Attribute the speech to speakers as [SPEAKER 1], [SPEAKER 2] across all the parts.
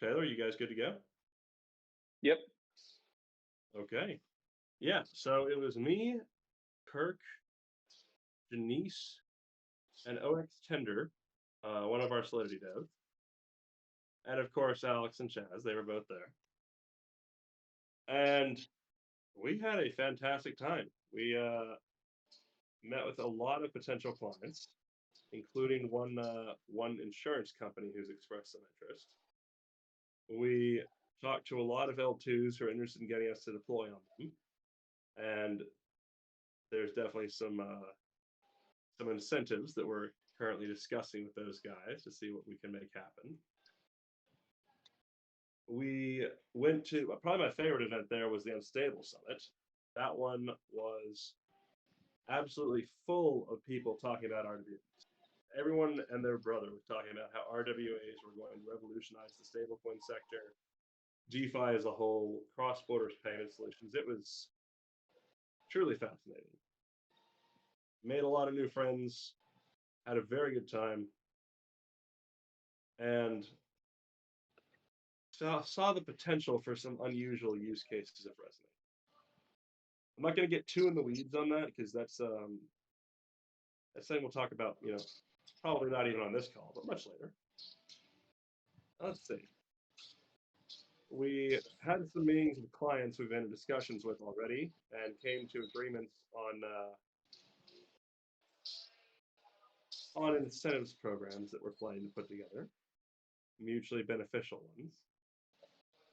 [SPEAKER 1] Taylor, you guys good to go?
[SPEAKER 2] Yep.
[SPEAKER 1] Okay. Yeah, so it was me, Kirk, Janice, and ETHDenver, one of our Solidity devs, and of course Alex and Chaz. They were both there, and we had a fantastic time. We met with a lot of potential clients, including one insurance company who's expressed some interest. We talked to a lot of L2s who are interested in getting us to deploy on them, and there's definitely some incentives that we're currently discussing with those guys to see what we can make happen. We went to probably my favorite event there was the Unstable Summit. That one was absolutely full of people talking about RWAs. Everyone and their brother was talking about how RWAs were going to revolutionize the stablecoin sector, DeFi as a whole, cross-border payment solutions. It was truly fascinating. Made a lot of new friends, had a very good time, and saw the potential for some unusual use cases of Resonate. I'm not going to get too in the weeds on that because that's something we'll talk about, probably not even on this call, but much later. Let's see. We had some meetings with clients we've been in discussions with already and came to agreements on incentives programs that we're planning to put together, mutually beneficial ones.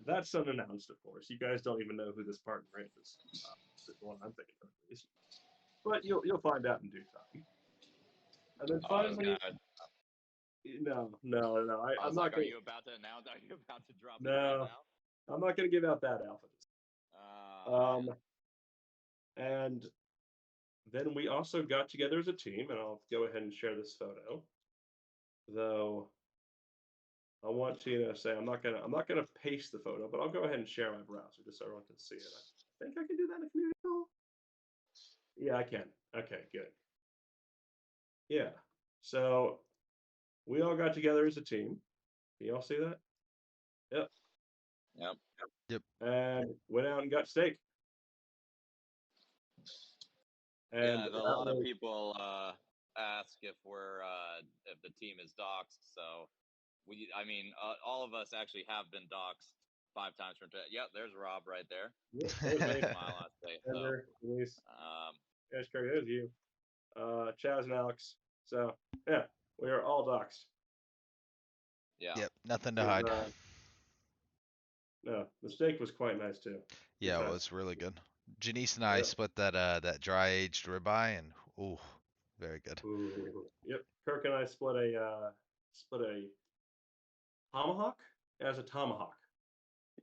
[SPEAKER 1] That's unannounced, of course. You guys don't even know who this partner is. The one I'm thinking of, at least. But you'll find out in due time. And then finally, no. I'm not.
[SPEAKER 3] Are you about to announce? Are you about to drop it
[SPEAKER 1] right now? I'm not going to give out that alpha. And then we also got together as a team, and I'll go ahead and share this photo. Though I want to say I'm not gonna paste the photo, but I'll go ahead and share my browser just so everyone can see it. I think I can do that in a community call. Yeah, I can. Okay, good. Yeah. So we all got together as a team. Can you all see that? Yep.
[SPEAKER 3] Yep.
[SPEAKER 1] And went out and got steak.
[SPEAKER 3] And a lot of people ask if if the team is doxxed. So all of us actually have been doxxed 5 times from today. Yep, there's Rob right there. Smile on stage.
[SPEAKER 1] There's you. Chaz and Alex. So yeah, we are all doxxed.
[SPEAKER 3] Yeah.
[SPEAKER 4] Yep, nothing to hide.
[SPEAKER 1] No, the steak was quite nice too.
[SPEAKER 4] Yeah, it was really good. Janice and I split that dry aged ribeye, and very good.
[SPEAKER 1] Ooh, yep. Kirk and I split a tomahawk as a tomahawk.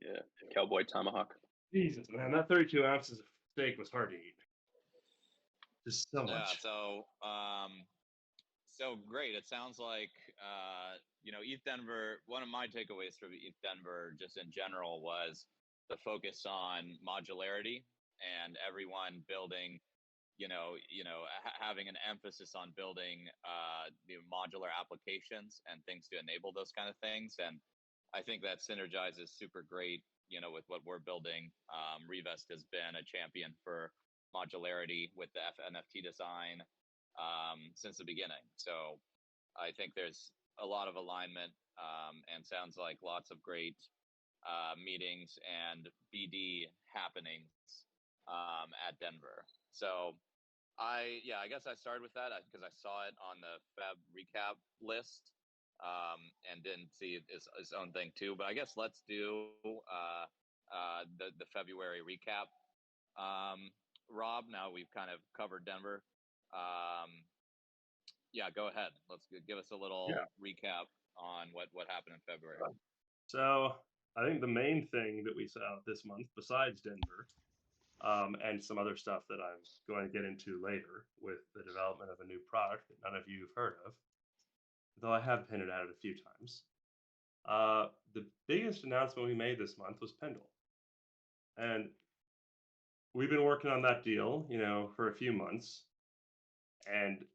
[SPEAKER 2] Yeah, cowboy tomahawk.
[SPEAKER 1] Jesus, man, that 32 ounces of steak was hard to eat. Just so much.
[SPEAKER 3] Yeah, so great. It sounds like ETHDenver. One of my takeaways from ETHDenver, just in general, was the focus on modularity and everyone building. Having an emphasis on building the modular applications and things to enable those kind of things. And I think that synergizes super great, with what we're building. Revest has been a champion for modularity with the NFT design since the beginning. So I think there's a lot of alignment and sounds like lots of great meetings and BD happenings at Denver. So I guess I started with that because I saw it on the Feb recap list and didn't see its own thing too. But I guess let's do the February recap. Rob, now we've kind of covered Denver. Go ahead. Let's give us a little recap on what happened in February.
[SPEAKER 1] So I think the main thing that we saw this month, besides Denver, and some other stuff that I'm going to get into later with the development of a new product that none of you have heard of, though I have hinted at it a few times. The biggest announcement we made this month was Pendle. And we've been working on that deal, for a few months. And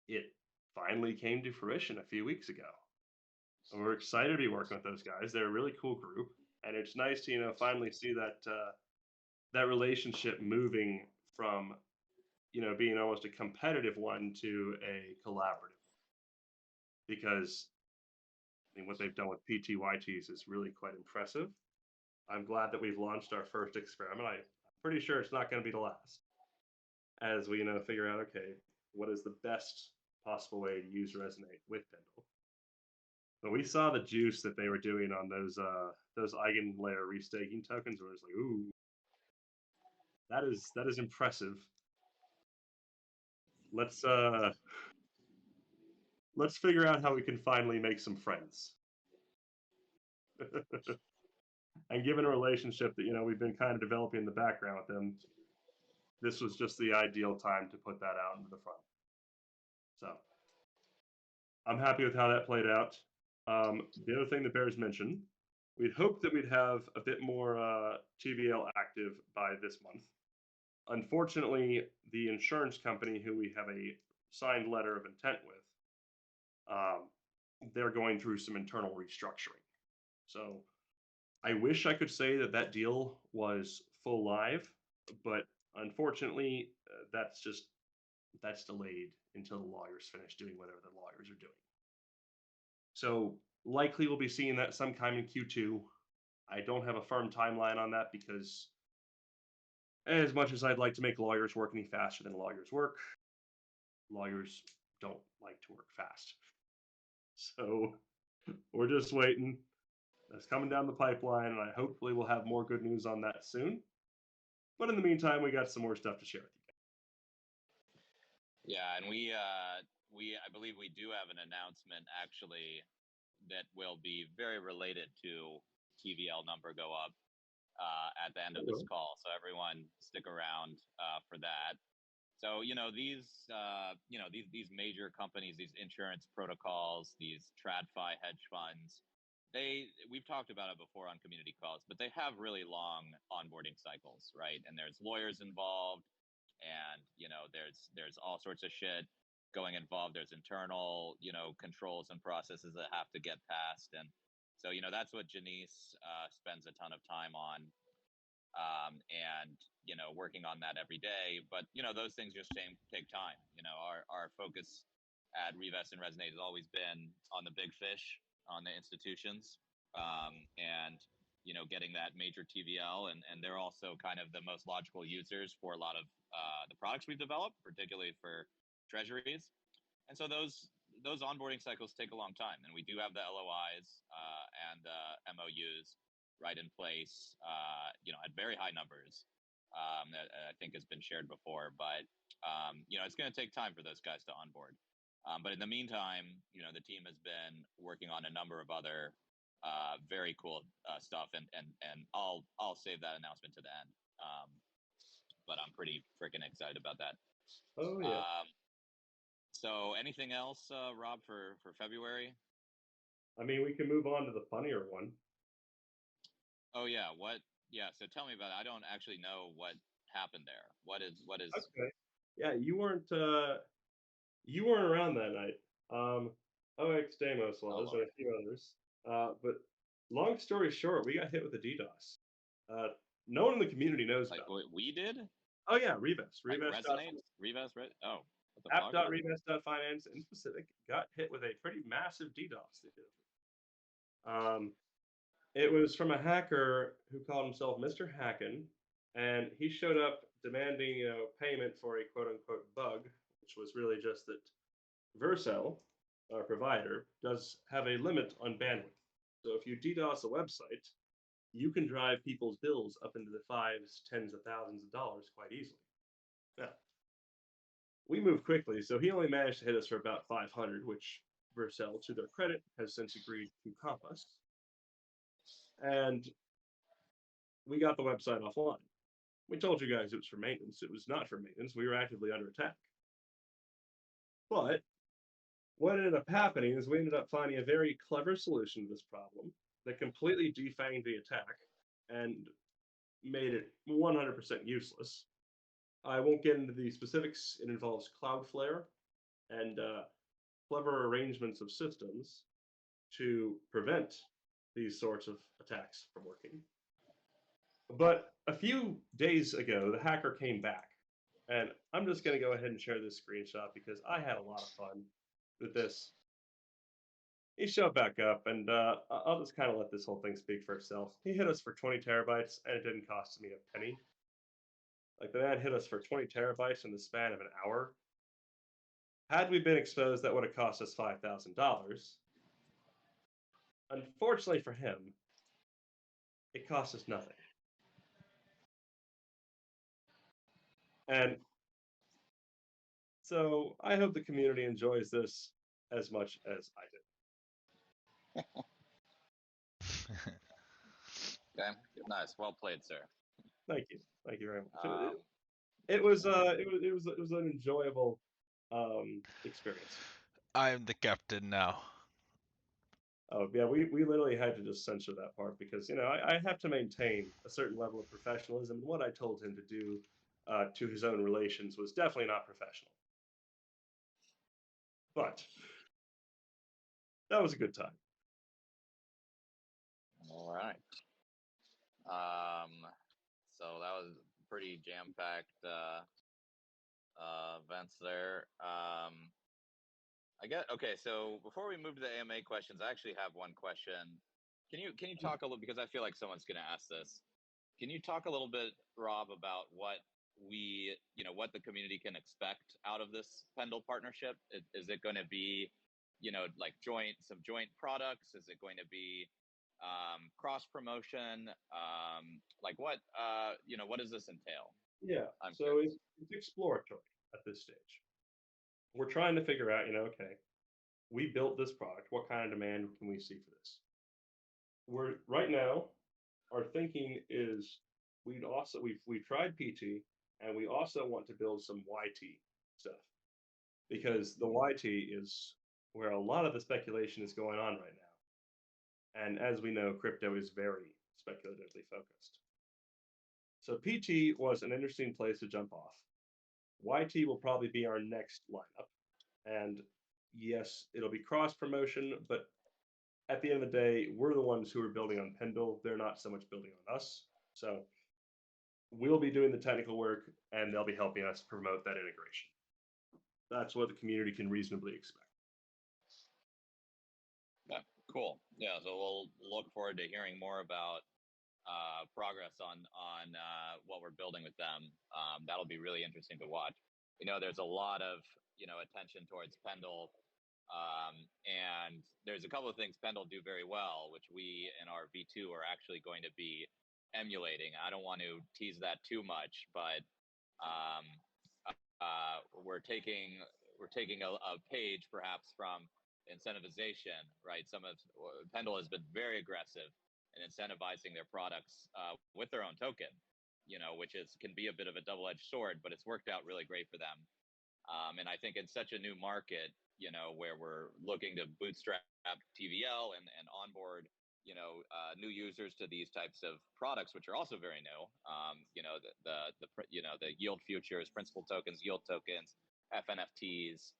[SPEAKER 1] it finally came to fruition a few weeks ago. We're excited to be working with those guys. They're a really cool group, and it's nice to finally see that relationship moving from being almost a competitive one to a collaborative. Because I mean, what they've done with PTYTs is really quite impressive. I'm glad that we've launched our first experiment. I'm pretty sure it's not going to be the last. As we figure out, okay, what is the best possible way to use Resonate with Pendle. But we saw the juice that they were doing on those eigenlayer restaking tokens, where it's like, ooh, that is impressive. Let's figure out how we can finally make some friends. And given a relationship that we've been kind of developing in the background with them, this was just the ideal time to put that out into the front. So I'm happy with how that played out. The other thing that Bears mentioned, we'd hoped that we'd have a bit more TVL active by this month. Unfortunately, the insurance company who we have a signed letter of intent with, they're going through some internal restructuring. So I wish I could say that deal was full live, but unfortunately, that's delayed until the lawyers finish doing whatever the lawyers are doing. So likely we'll be seeing that sometime in Q2. I don't have a firm timeline on that because as much as I'd like to make lawyers work any faster than lawyers work, lawyers don't like to work fast. So we're just waiting. That's coming down the pipeline, and I hopefully will have more good news on that soon. But in the meantime, we got some more stuff to share with you guys.
[SPEAKER 3] Yeah, and I believe we do have an announcement actually that will be very related to TVL number go up at the end of this call. So everyone stick around for that. So these major companies, these insurance protocols, these TradFi hedge funds, we've talked about it before on community calls, but they have really long onboarding cycles, right? And there's lawyers involved, and there's all sorts of shit going involved. There's internal controls and processes that have to get passed, and so that's what Janice spends a ton of time on, and working on that every day. But those things just take time. Our focus at Revest and Resonate has always been on the big fish, on the institutions, and getting that major TVL, and they're also kind of the most logical users for a lot of the products we've developed, particularly for treasuries. And so those onboarding cycles take a long time, and we do have the LOIs and the MOUs right in place, at very high numbers that I think has been shared before. But it's going to take time for those guys to onboard. But in the meantime, the team has been working on a number of other very cool stuff, and I'll save that announcement to the end. But I'm pretty freaking excited about that.
[SPEAKER 1] Oh yeah.
[SPEAKER 3] So anything else, Rob, for February?
[SPEAKER 1] I mean, we can move on to the funnier one.
[SPEAKER 3] Oh yeah, what? Yeah, so tell me about it. I don't actually know what happened there. What is?
[SPEAKER 1] Okay. Yeah, you weren't around that night. ETHDenver was, and a few others. But long story short, we got hit with a DDoS. No one in the community knows about it.
[SPEAKER 3] We did?
[SPEAKER 1] Oh yeah, Revest.
[SPEAKER 3] Revest, right? Oh.
[SPEAKER 1] App.revest.finance in specific got hit with a pretty massive DDoS. It was from a hacker who called himself Mr. Hacken, and he showed up demanding payment for a quote-unquote bug, which was really just that Vercel, our provider, does have a limit on bandwidth. So if you DDoS a website, you can drive people's bills up into the fives, tens of thousands of dollars quite easily. Yeah. We moved quickly, so he only managed to hit us for about 500, which Vercel, to their credit, has since agreed to comp us. And we got the website offline. We told you guys it was for maintenance. It was not for maintenance. We were actively under attack. But what ended up happening is we ended up finding a very clever solution to this problem that completely defanged the attack and made it 100% useless. I won't get into the specifics. It involves Cloudflare and clever arrangements of systems. to prevent these sorts of attacks from working. But a few days ago, the hacker came back. And I'm just going to go ahead and share this screenshot because I had a lot of fun with this. He showed back up, and I'll just kind of let this whole thing speak for itself. He hit us for 20 terabytes, and it didn't cost me a penny. Like, the man hit us for 20 terabytes in the span of an hour. Had we been exposed, that would have cost us $5,000. Unfortunately for him, it cost us nothing. And so I hope the community enjoys this as much as I did.
[SPEAKER 3] Okay, nice, well played, sir.
[SPEAKER 1] Thank you very much. It was an enjoyable experience.
[SPEAKER 4] I'm the captain now.
[SPEAKER 1] Oh yeah, we literally had to just censor that part because I have to maintain a certain level of professionalism, and what I told him to do to his own relations was definitely not professional. But that was a good time.
[SPEAKER 3] All right. So that was pretty jam-packed events there. Okay. So before we move to the AMA questions, I actually have one question. Can you talk a little, because I feel like someone's going to ask this. Can you talk a little bit, Rob, about what what the community can expect out of this Pendle partnership? Is it going to be, like some joint products? Is it going to be cross promotion? Like what does this entail?
[SPEAKER 1] Yeah. So it's exploratory at this stage. We're trying to figure out, okay, we built this product. What kind of demand can we see for this? Right now, our thinking is we've tried PT, and we also want to build some YT stuff, because the YT is where a lot of the speculation is going on right now. And as we know, crypto is very speculatively focused. So PT was an interesting place to jump off. YT will probably be our next lineup. And yes, it'll be cross promotion, but at the end of the day, we're the ones who are building on Pendle. They're not so much building on us. So we'll be doing the technical work, and they'll be helping us promote that integration. That's what the community can reasonably expect.
[SPEAKER 3] Yeah, cool. Yeah, so we'll look forward to hearing more about progress on what we're building with them. That'll be really interesting to watch. There's a lot of attention towards Pendle, and there's a couple of things Pendle do very well, which we in our V2 are actually going to be emulating. I don't want to tease that too much, but we're taking a page perhaps from incentivization, right? Pendle has been very aggressive in incentivizing their products with their own token, which can be a bit of a double-edged sword, but it's worked out really great for them. And I think in such a new market, where we're looking to bootstrap TVL and onboard, new users to these types of products, which are also very new. The yield futures, principal tokens, yield tokens, FNFTs,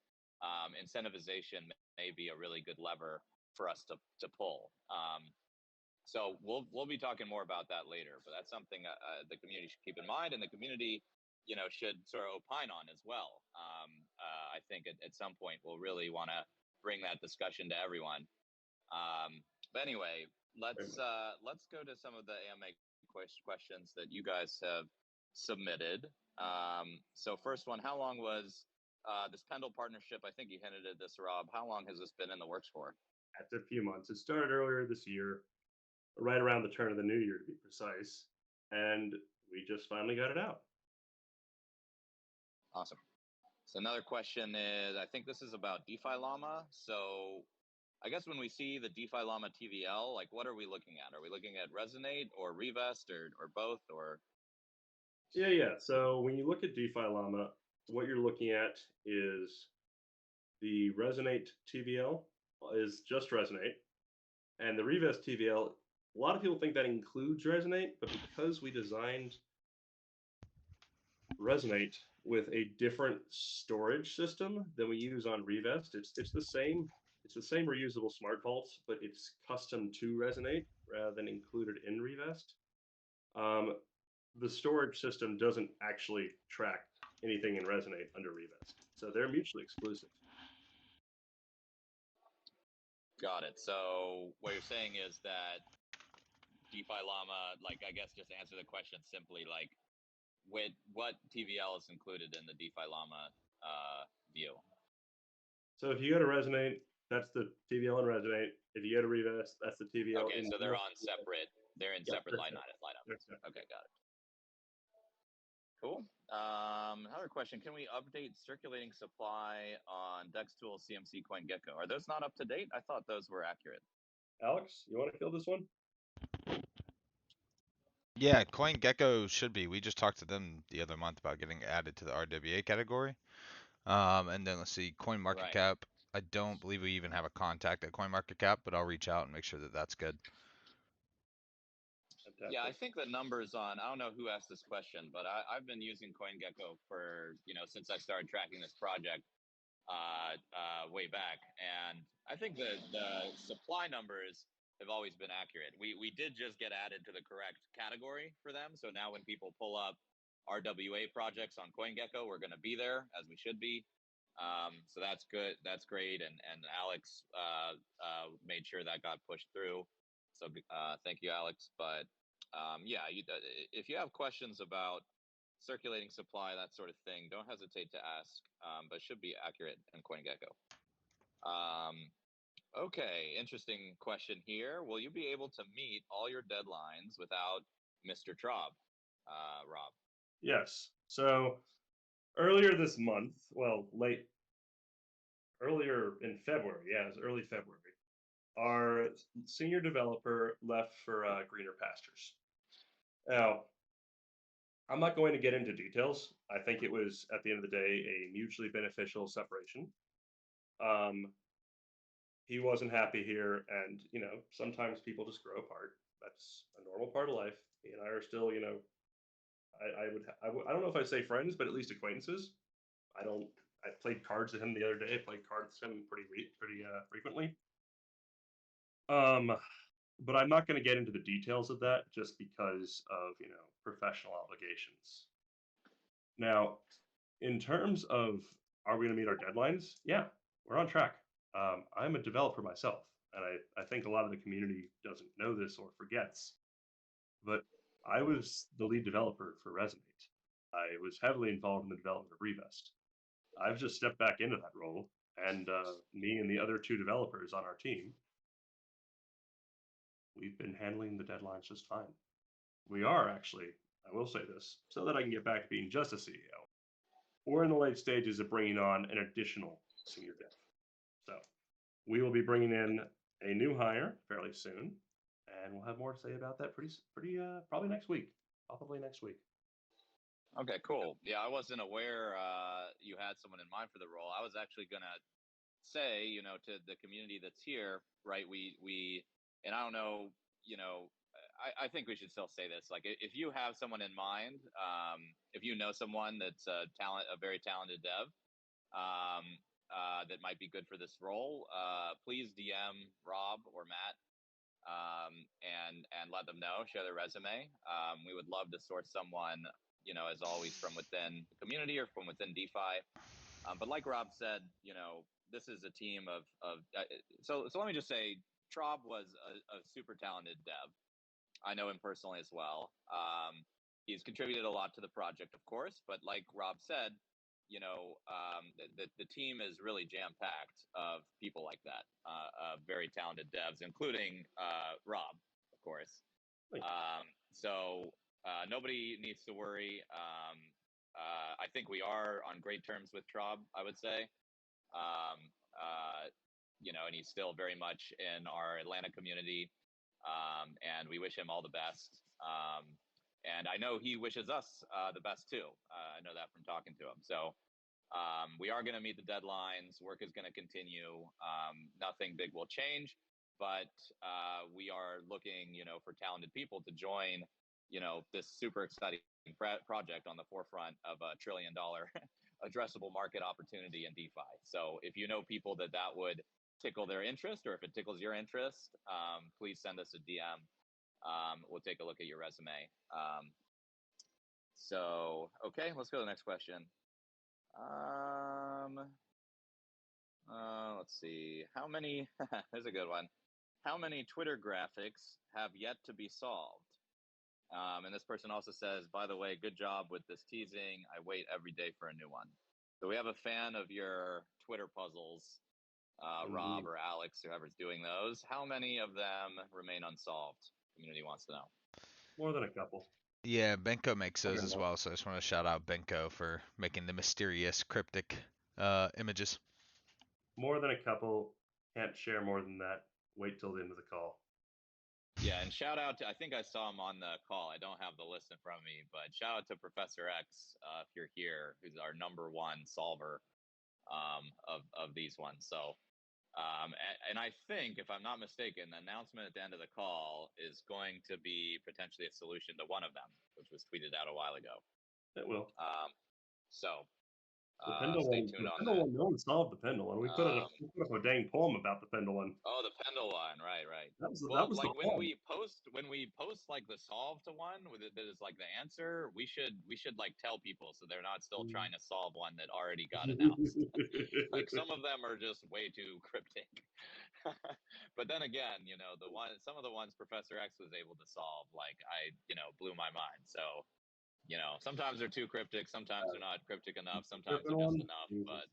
[SPEAKER 3] incentivization may be a really good lever for us to pull. So we'll be talking more about that later, but that's something the community should keep in mind, and the community, should sort of opine on as well. I think at some point we'll really want to bring that discussion to everyone. But anyway, let's go to some of the AMA questions that you guys have submitted. So first one, how long was this Pendle partnership? I think you hinted at this, Rob. How long has this been in the works for?
[SPEAKER 1] It's a few months. It started earlier this year, right around the turn of the new year, to be precise, and we just finally got it out.
[SPEAKER 3] Awesome. So another question is, I think this is about DeFi Llama. So I guess when we see the DeFi Llama TVL, like what are we looking at? Are we looking at Resonate or Revest or both? Or
[SPEAKER 1] Yeah. So when you look at DeFi Llama, what you're looking at is the Resonate TVL is just Resonate, and the Revest TVL. A lot of people think that includes Resonate, but because we designed Resonate with a different storage system than we use on Revest, it's the same it's the same reusable smart vaults, but it's custom to Resonate rather than included in Revest. The storage system doesn't actually track anything in Resonate under Revest, so they're mutually exclusive.
[SPEAKER 3] Got it. So what you're saying is that DeFi Llama, like, I guess just answer the question simply, like, with what TVL is included in the DeFi Llama view?
[SPEAKER 1] So if you go to Resonate, that's the TVL in Resonate. If you go to Revest, that's the TVL.
[SPEAKER 3] Okay, so they're on separate. They're in separate line items. Okay, got it. Cool. Another question: can we update circulating supply on DexTool, CMC, CoinGecko? Are those not up to date? I thought those were accurate.
[SPEAKER 1] Alex, you want to kill this one?
[SPEAKER 4] Yeah, CoinGecko should be. We just talked to them the other month about getting added to the RWA category. And then let's see, CoinMarketCap. I don't believe we even have a contact at CoinMarketCap, but I'll reach out and make sure that that's good.
[SPEAKER 1] Fantastic.
[SPEAKER 3] Yeah, I think the numbers on, I don't know who asked this question, but I've been using CoinGecko for, since I started tracking this project way back. And I think the supply numbers have always been accurate. We did just get added to the correct category for them. So now when people pull up RWA projects on CoinGecko, we're going to be there as we should be. So that's good. That's great. And Alex made sure that got pushed through. So thank you, Alex. But yeah, if you have questions about circulating supply, that sort of thing, don't hesitate to ask, but should be accurate in CoinGecko. Okay, interesting question here. Will you be able to meet all your deadlines without Mr. Traub, Rob?
[SPEAKER 1] Yes. So earlier this month, earlier in February, yeah, it was early February, our senior developer left for greener pastures. Now, I'm not going to get into details. I think it was, at the end of the day, a mutually beneficial separation. He wasn't happy here, and sometimes people just grow apart. That's a normal part of life. He and I are still, I don't know if I'd say friends, but at least acquaintances. I played cards with him the other day. I played cards with him pretty frequently. But I'm not going to get into the details of that just because of professional obligations. Now, in terms of are we going to meet our deadlines? Yeah, we're on track. I'm a developer myself, and I think a lot of the community doesn't know this or forgets, but I was the lead developer for Resonate. I was heavily involved in the development of Revest. I've just stepped back into that role, and me and the other two developers on our team, we've been handling the deadlines just fine. We are actually, I will say this, so that I can get back to being just a CEO. We're in the late stages of bringing on an additional senior dev. So we will be bringing in a new hire fairly soon, and we'll have more to say about that probably next week. Probably next week.
[SPEAKER 3] Okay, cool. Yeah, I wasn't aware you had someone in mind for the role. I was actually gonna say, to the community that's here, right? We and I don't know, I think we should still say this. Like, if you have someone in mind, if you know someone that's a very talented dev, that might be good for this role, please DM Rob or Matt, and let them know, share their resume. We would love to source someone, as always, from within the community or from within DeFi. But like Rob said, this is a team of so let me just say, Traub was a super talented dev. I know him personally as well. He's contributed a lot to the project, of course, but like Rob said, the team is really jam-packed of people like that, very talented devs, including Rob, of course. So nobody needs to worry. I think we are on great terms with Traub, I would say. And he's still very much in our Atlanta community, and we wish him all the best. And I know he wishes us the best too. I know that from talking to him. So we are going to meet the deadlines. Work is going to continue. Nothing big will change, but we are looking, for talented people to join, this super exciting project on the forefront of $1 trillion addressable market opportunity in DeFi. So if you know people that would tickle their interest, or if it tickles your interest, please send us a DM. We'll take a look at your resume. So, okay, let's go to the next question. Let's see. How many? There's a good one. How many Twitter graphics have yet to be solved? And this person also says, by the way, good job with this teasing. I wait every day for a new one. So we have a fan of your Twitter puzzles, Rob or Alex, whoever's doing those. How many of them remain unsolved? Community wants to know.
[SPEAKER 1] More than a couple.
[SPEAKER 4] Yeah, Benko makes those as
[SPEAKER 1] know.
[SPEAKER 4] well, so I just want to shout out Benko for making the mysterious cryptic images.
[SPEAKER 1] More than a couple. Can't share more than that. Wait till the end of the call.
[SPEAKER 3] Yeah, and shout out to, I think I saw him on the call. I don't have the list in front of me, but shout out to Professor X, if you're here, who's our #1 solver of these ones. So, and I think, if I'm not mistaken, the announcement at the end of the call is going to be potentially a solution to one of them, which was tweeted out a while ago.
[SPEAKER 1] It will.
[SPEAKER 3] So,
[SPEAKER 1] The Pendle
[SPEAKER 3] stay
[SPEAKER 1] one.
[SPEAKER 3] tuned
[SPEAKER 1] The
[SPEAKER 3] on
[SPEAKER 1] Pendle
[SPEAKER 3] that.
[SPEAKER 1] one. No one solved the Pendle one. We put up a dang poem about the Pendle one.
[SPEAKER 3] Oh, the Pendle one, right.
[SPEAKER 1] That was
[SPEAKER 3] like
[SPEAKER 1] the
[SPEAKER 3] when
[SPEAKER 1] poem.
[SPEAKER 3] we post like the solve to one with it that is like the answer, we should like tell people so they're not still trying to solve one that already got announced. Like some of them are just way too cryptic. But then again, some of the ones Professor X was able to solve, like blew my mind. So, sometimes they're too cryptic, sometimes they're not cryptic enough, sometimes they're just enough. But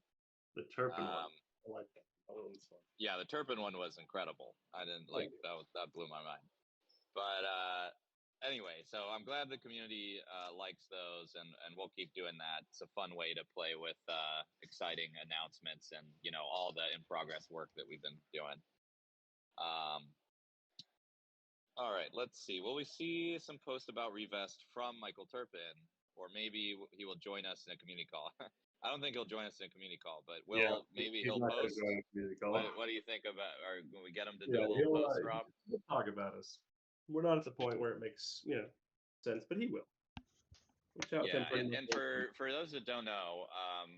[SPEAKER 1] the Turpin one, I like that. That one's fun.
[SPEAKER 3] Yeah, the Turpin one was incredible. I didn't like that blew my mind. But anyway, so I'm glad the community likes those, and we'll keep doing that. It's a fun way to play with exciting announcements and all the in progress work that we've been doing. All right, let's see. Will we see some post about Revest from Michael Turpin, or maybe he will join us in a community call? I don't think he'll join us in a community call, but maybe he'll post. What do you think about? Or can we get him to do a little post, Rob?
[SPEAKER 1] He'll talk about us. We're not at the point where it makes sense, but he will.
[SPEAKER 3] And for those that don't know,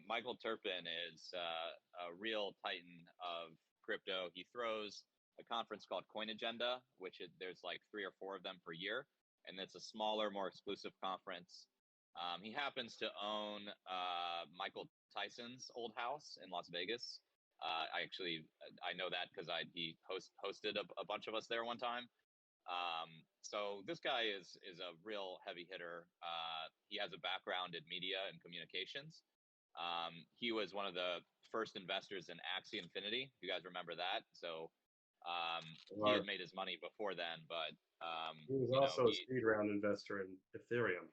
[SPEAKER 3] Michael Turpin is a real titan of crypto. He throws a conference called Coin Agenda, which there's like 3 or 4 of them per year, and it's a smaller, more exclusive conference. He happens to own Michael Tyson's old house in Las Vegas. I know that because he hosted a bunch of us there one time. So this guy is a real heavy hitter. He has a background in media and communications. He was one of the first investors in Axie Infinity. If you guys remember that. So he had made his money before then, but
[SPEAKER 1] he was also a speed round investor in Ethereum.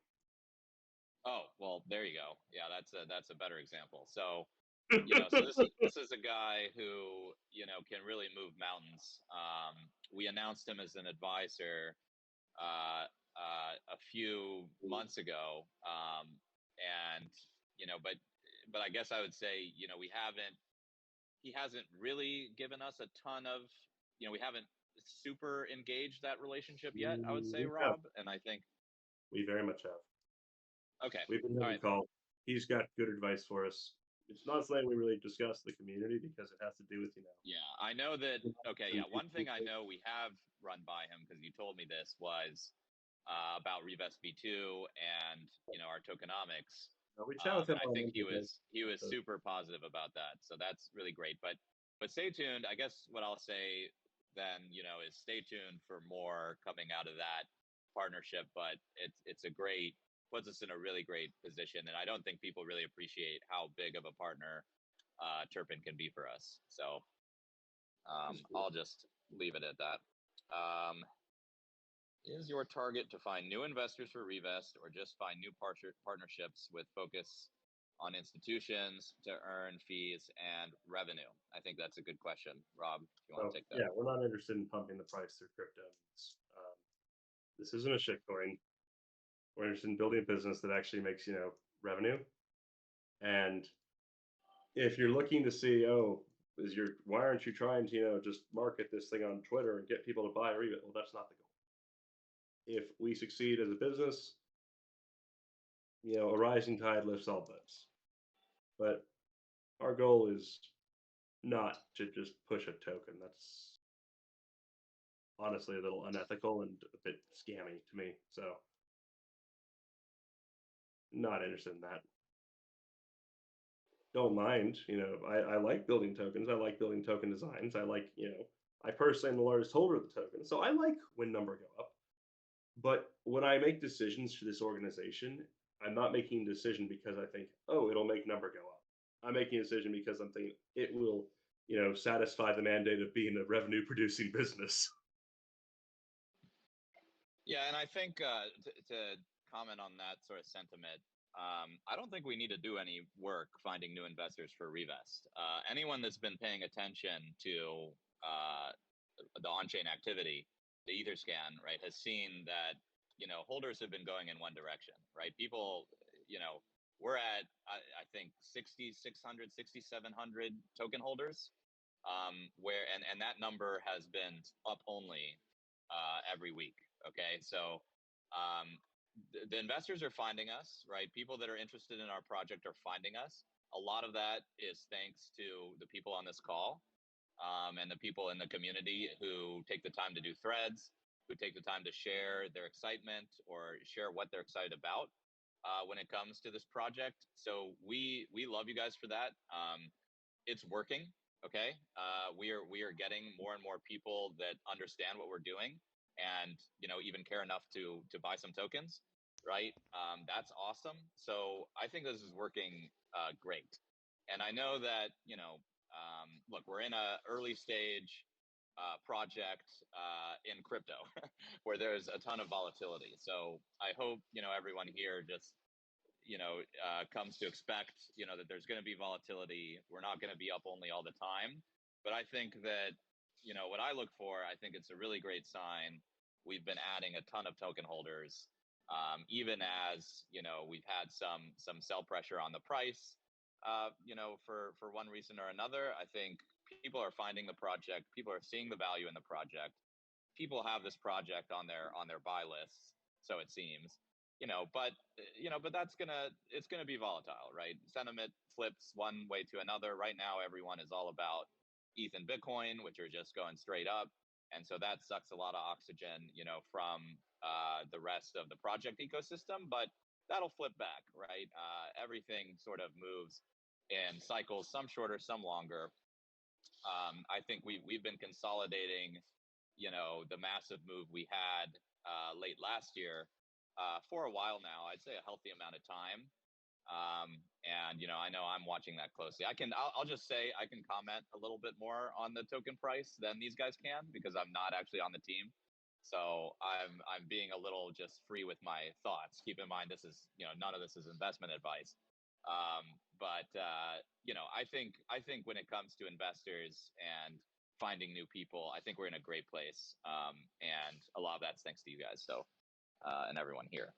[SPEAKER 3] Oh, well, there you go. Yeah, that's a better example. So, so this is a guy who, can really move mountains. We announced him as an advisor a few months ago. And, but I guess I would say, he hasn't really given us a ton of, we haven't super engaged that relationship yet, I would say, Rob. And I think
[SPEAKER 1] we very much have.
[SPEAKER 3] Okay.
[SPEAKER 1] We've been called. He's got good advice for us. It's not something we really discuss in the community because it has to do with
[SPEAKER 3] Yeah, I know that. Okay, yeah. One thing I know we have run by him because you told me this was about Revest V2 and our tokenomics.
[SPEAKER 1] We chat with him.
[SPEAKER 3] I think he was super positive about that, so that's really great. But stay tuned. I guess what I'll say then is stay tuned for more coming out of that partnership. But it's a great. Puts us in a really great position, and I don't think people really appreciate how big of a partner Turpin can be for us. So I'll just leave it at that. Is your target to find new investors for Revest, or just find new partnerships with focus on institutions to earn fees and revenue? I think that's a good question, Rob. If you want to take that.
[SPEAKER 1] Yeah, we're not interested in pumping the price through crypto. This isn't a shitcoin. We're interested in building a business that actually makes, revenue. And if you're looking to see, why aren't you trying to, just market this thing on Twitter and get people to buy Revest? Well, that's not the goal. If we succeed as a business, a rising tide lifts all boats. But our goal is not to just push a token. That's honestly a little unethical and a bit scammy to me. So, not interested in that. Don't mind, I like building tokens. I like building token designs. I like, I personally am the largest holder of the token, so I like when number go up. But when I make decisions for this organization, I'm not making a decision because I think, oh, it'll make number go up. I'm making a decision because I'm thinking it will, satisfy the mandate of being a revenue producing business.
[SPEAKER 3] Yeah, and I think to comment on that sort of sentiment, I don't think we need to do any work finding new investors for Revest. Anyone that's been paying attention to the on-chain activity, the Etherscan, right, has seen that holders have been going in one direction, right? People, we're at I think 6,600, 6,700 token holders, where and that number has been up only every week. Okay, so the investors are finding us, right? People that are interested in our project are finding us. A lot of that is thanks to the people on this call, and the people in the community who take the time to do threads, who take the time to share their excitement or share what they're excited about when it comes to this project. So we love you guys for that. It's working. Okay, we are getting more and more people that understand what we're doing, and even care enough to buy some tokens, right? That's awesome. So I think this is working great, and I know that look, we're in a early stage project in crypto where there's a ton of volatility. So I hope everyone here just comes to expect, that there's going to be volatility. We're not going to be up only all the time. But I think that, what I look for, I think it's a really great sign. We've been adding a ton of token holders, even as, we've had some sell pressure on the price, for one reason or another. I think people are finding the project. People are seeing the value in the project. People have this project on their buy lists, so it seems. But it's gonna be volatile, right? Sentiment flips one way to another. Right now, everyone is all about ETH and Bitcoin, which are just going straight up, and so that sucks a lot of oxygen, from the rest of the project ecosystem. But that'll flip back, right? Everything sort of moves in cycles, some shorter, some longer. I think we've been consolidating, the massive move we had late last year for a while now. I'd say a healthy amount of time. And I know I'm watching that closely. I'll just say I can comment a little bit more on the token price than these guys can, because I'm not actually on the team. So I'm being a little just free with my thoughts. Keep in mind, this is none of this is investment advice. But I think when it comes to investors and finding new people, I think we're in a great place. And a lot of that's thanks to you guys. So and everyone here.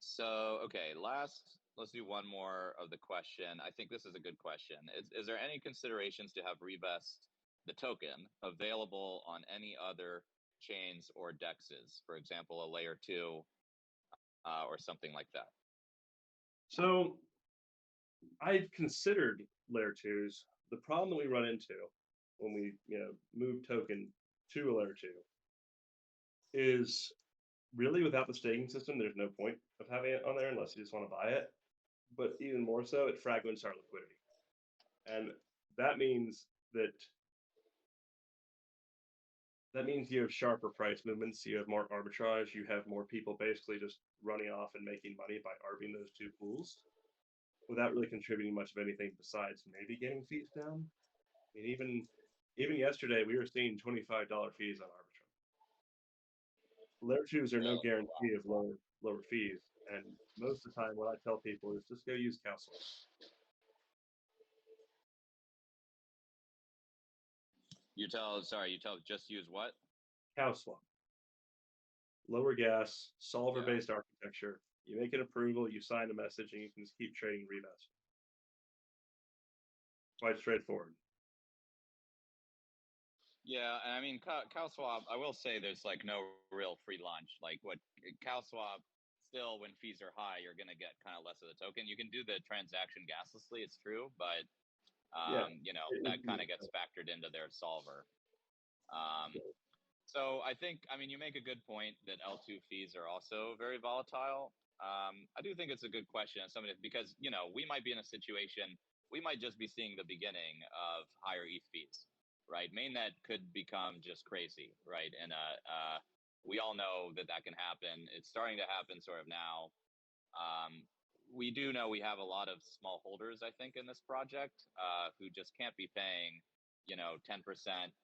[SPEAKER 3] So, okay, let's do one more of the question. I think this is a good question. Is there any considerations to have Revest, the token, available on any other chains or dexes? For example, a layer 2 or something like that.
[SPEAKER 1] So I've considered layer 2s. The problem that we run into when we, move token to a layer 2 is really without the staking system, there's no point of having it on there unless you just want to buy it. But even more so, it fragments our liquidity. And that means you have sharper price movements, you have more arbitrage, you have more people basically just running off and making money by arbing those two pools without really contributing much of anything besides maybe getting fees down. I mean, even yesterday, we were seeing $25 fees on arbitrage. Layer 2s are no guarantee of lower fees, and most of the time, what I tell people is just go use CowSwap.
[SPEAKER 3] You tell just use what?
[SPEAKER 1] CowSwap. Lower gas, solver-based architecture. You make an approval, you sign a message, and you can just keep trading Revest. Quite straightforward.
[SPEAKER 3] Yeah, and I mean, CowSwap, I will say there's like no real free lunch. Like what CowSwap, still when fees are high, you're going to get kind of less of the token. You can do the transaction gaslessly, it's true, but You know, that kind of gets factored into their solver. So I think, I mean, you make a good point that L2 fees are also very volatile. I do think it's a good question as somebody, because, you know, we might be in a situation, we might just be seeing the beginning of higher ETH fees, right? Mainnet could become just crazy, right? And we all know that that can happen. It's starting to happen sort of now. We do know we have a lot of small holders, I think, in this project who just can't be paying, you know, 10%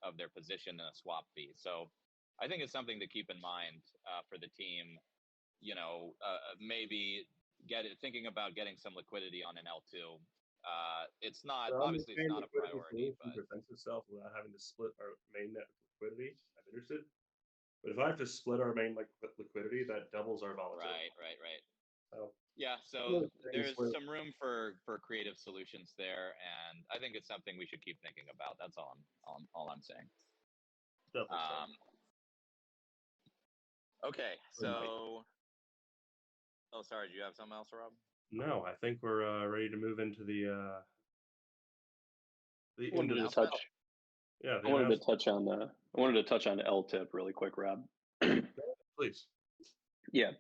[SPEAKER 3] of their position in a swap fee. So I think it's something to keep in mind for the team, you know, maybe thinking about getting some liquidity on an L2. It's not, obviously it's not a priority, but
[SPEAKER 1] presents itself without having to split our mainnet liquidity. I'm interested. But if I have to split our main liquidity, that doubles our volatility.
[SPEAKER 3] Right.
[SPEAKER 1] So,
[SPEAKER 3] yeah, so there's some room for creative solutions there, and I think it's something we should keep thinking about. That's all I'm saying. Okay, so oh, sorry, do you have something else, Rob?
[SPEAKER 1] No, I think we're ready to move into the
[SPEAKER 2] I wanted to touch.
[SPEAKER 1] Yeah,
[SPEAKER 2] I wanted to touch on LTIP really quick, Rob.
[SPEAKER 1] Please.
[SPEAKER 2] Yeah.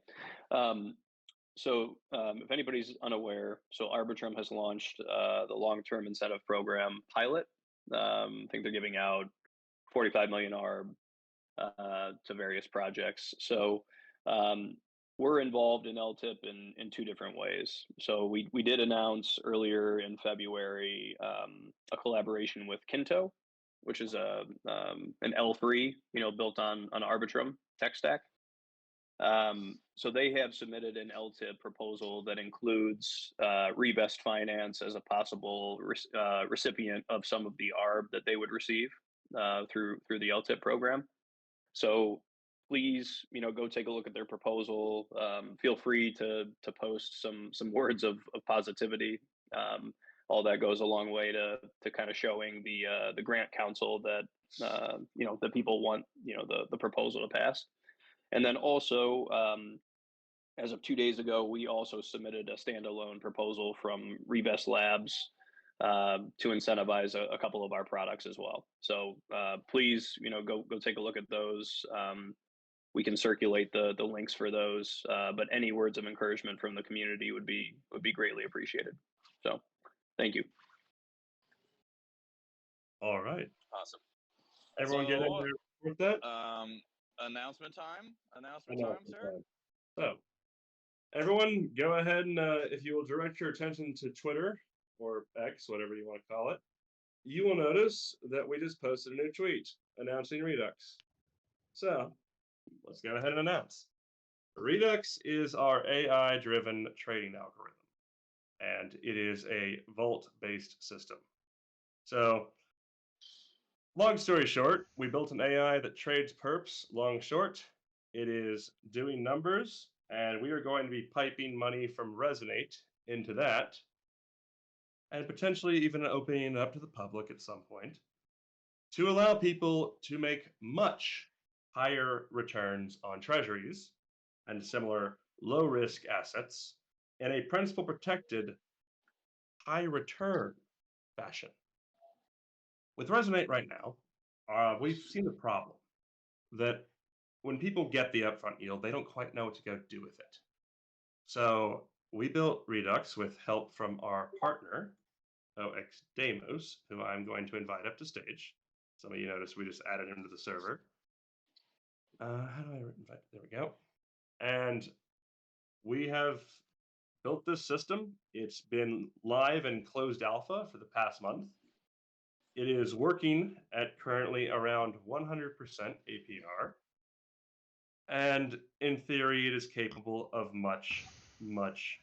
[SPEAKER 2] So if anybody's unaware, so Arbitrum has launched the long-term incentive program pilot. I think they're giving out 45 million ARB to various projects. So we're involved in LTIP in two different ways. So we did announce earlier in February a collaboration with Kinto, which is an L3, you know, built on Arbitrum tech stack. So they have submitted an LTIP proposal that includes Revest Finance as a possible recipient of some of the ARB that they would receive through the LTIP program. So please, you know, go take a look at their proposal. Feel free to post some words of positivity. All that goes a long way to kind of showing the grant council that you know, that people want, you know, the proposal to pass. And then also, as of 2 days ago, we also submitted a standalone proposal from Revest Labs to incentivize a couple of our products as well. So please, you know, go take a look at those. We can circulate the links for those, but any words of encouragement from the community would be greatly appreciated. So, thank you.
[SPEAKER 1] All right.
[SPEAKER 3] Awesome.
[SPEAKER 1] Everyone get in there with that?
[SPEAKER 3] Announcement time, sir.
[SPEAKER 1] So, everyone, go ahead and if you will direct your attention to Twitter or X, whatever you want to call it, you will notice that we just posted a new tweet announcing Redux. So, let's go ahead and announce. Redux is our AI-driven trading algorithm, and it is a vault-based system. So, long story short, we built an AI that trades perps long short. It is doing numbers, and we are going to be piping money from Resonate into that, and potentially even opening it up to the public at some point to allow people to make much higher returns on treasuries and similar low-risk assets in a principal-protected high-return fashion. With Resonate right now, we've seen the problem that when people get the upfront yield, they don't quite know what to go do with it. So we built Redux with help from our partner, ETHDenver, who I'm going to invite up to stage. Some of you noticed we just added him to the server. How do I invite? There we go. And we have built this system. It's been live and closed alpha for the past month. It is working at currently around 100% APR. And in theory, it is capable of much, much,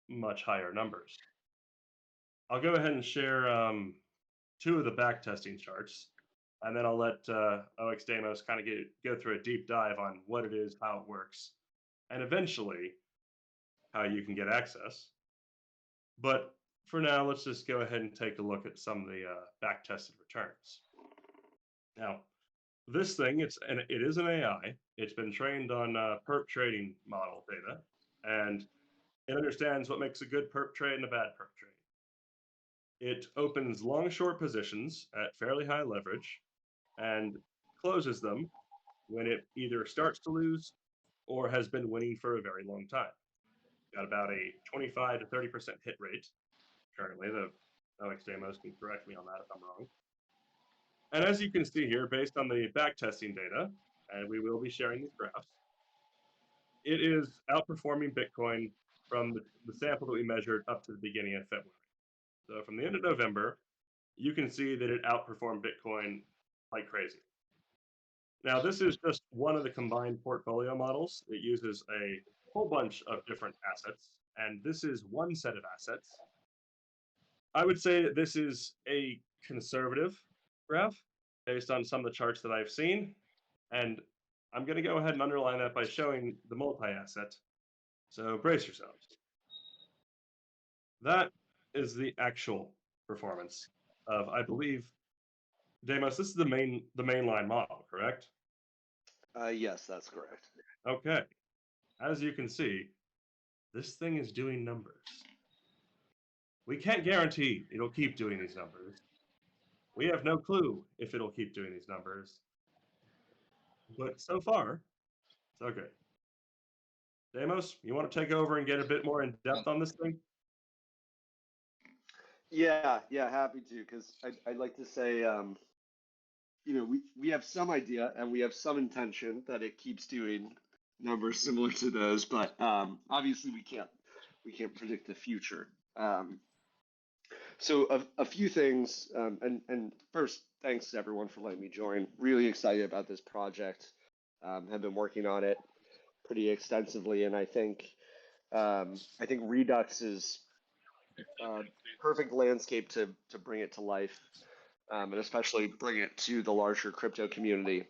[SPEAKER 1] much higher numbers. I'll go ahead and share two of the backtesting charts, and then I'll let ETHDenver kind of go through a deep dive on what it is, how it works, and eventually how you can get access. But for now, let's just go ahead and take a look at some of the back-tested returns. Now, this thing, it is an AI. It's been trained on perp trading model data, and it understands what makes a good perp trade and a bad perp trade. it opens long short positions at fairly high leverage and closes them when it either starts to lose or has been winning for a very long time. Got about a 25 to 30% hit rate currently. The ETHDenver can correct me on that if I'm wrong. And as you can see here, based on the backtesting data, and we will be sharing these graphs, it is outperforming Bitcoin from the sample that we measured up to the beginning of February. So from the end of November, you can see that it outperformed Bitcoin like crazy. Now, this is just one of the combined portfolio models. It uses a whole bunch of different assets, and this is one set of assets. I would say that this is a conservative graph based on some of the charts that I've seen, and I'm going to go ahead and underline that by showing the multi-asset. So brace yourselves. That is the actual performance of, I believe, Deimos, this is the mainline model, correct?
[SPEAKER 5] Yes, that's correct.
[SPEAKER 1] Okay. As you can see, this thing is doing numbers. We can't guarantee it'll keep doing these numbers. We have no clue if it'll keep doing these numbers. But so far, so good. Deimos, you want to take over and get a bit more in depth on this thing?
[SPEAKER 5] Yeah, happy to, because I'd like to say, you know, we have some idea and we have some intention that it keeps doing numbers similar to those, but obviously we can't predict the future. So a few things, and first, thanks to everyone for letting me join. Really excited about this project. Have been working on it pretty extensively, and I think Redux is perfect landscape to bring it to life, and especially bring it to the larger crypto community.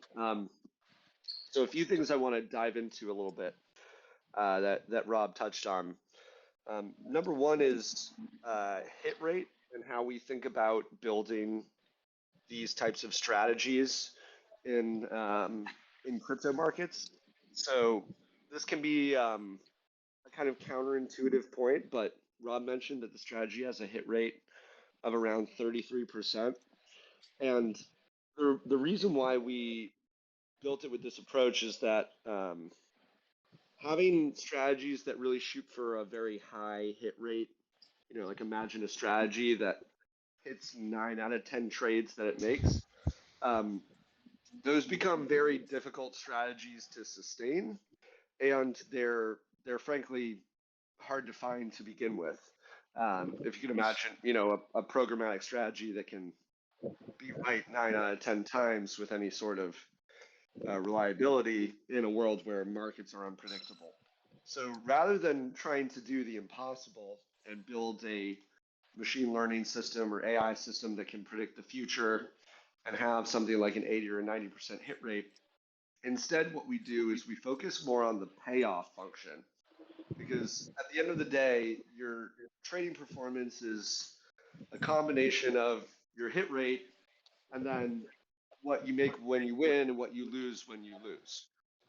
[SPEAKER 5] So a few things I want to dive into a little bit that Rob touched on. Number one is hit rate and how we think about building these types of strategies in crypto markets. So this can be a kind of counterintuitive point, but Rob mentioned that the strategy has a hit rate of around 33%. And the reason why we built it with this approach is that having strategies that really shoot for a very high hit rate, you know, like imagine a strategy that hits 9 out of 10 trades that it makes, those become very difficult strategies to sustain, and they're frankly hard to find to begin with. If you can imagine, you know, a programmatic strategy that can be right 9 out of 10 times with any sort of reliability in a world where markets are unpredictable. So rather than trying to do the impossible and build a machine learning system or AI system that can predict the future and have something like an 80 or 90% hit rate, instead what we do is we focus more on the payoff function. Because at the end of the day, your trading performance is a combination of your hit rate and then what you make when you win and what you lose when you lose.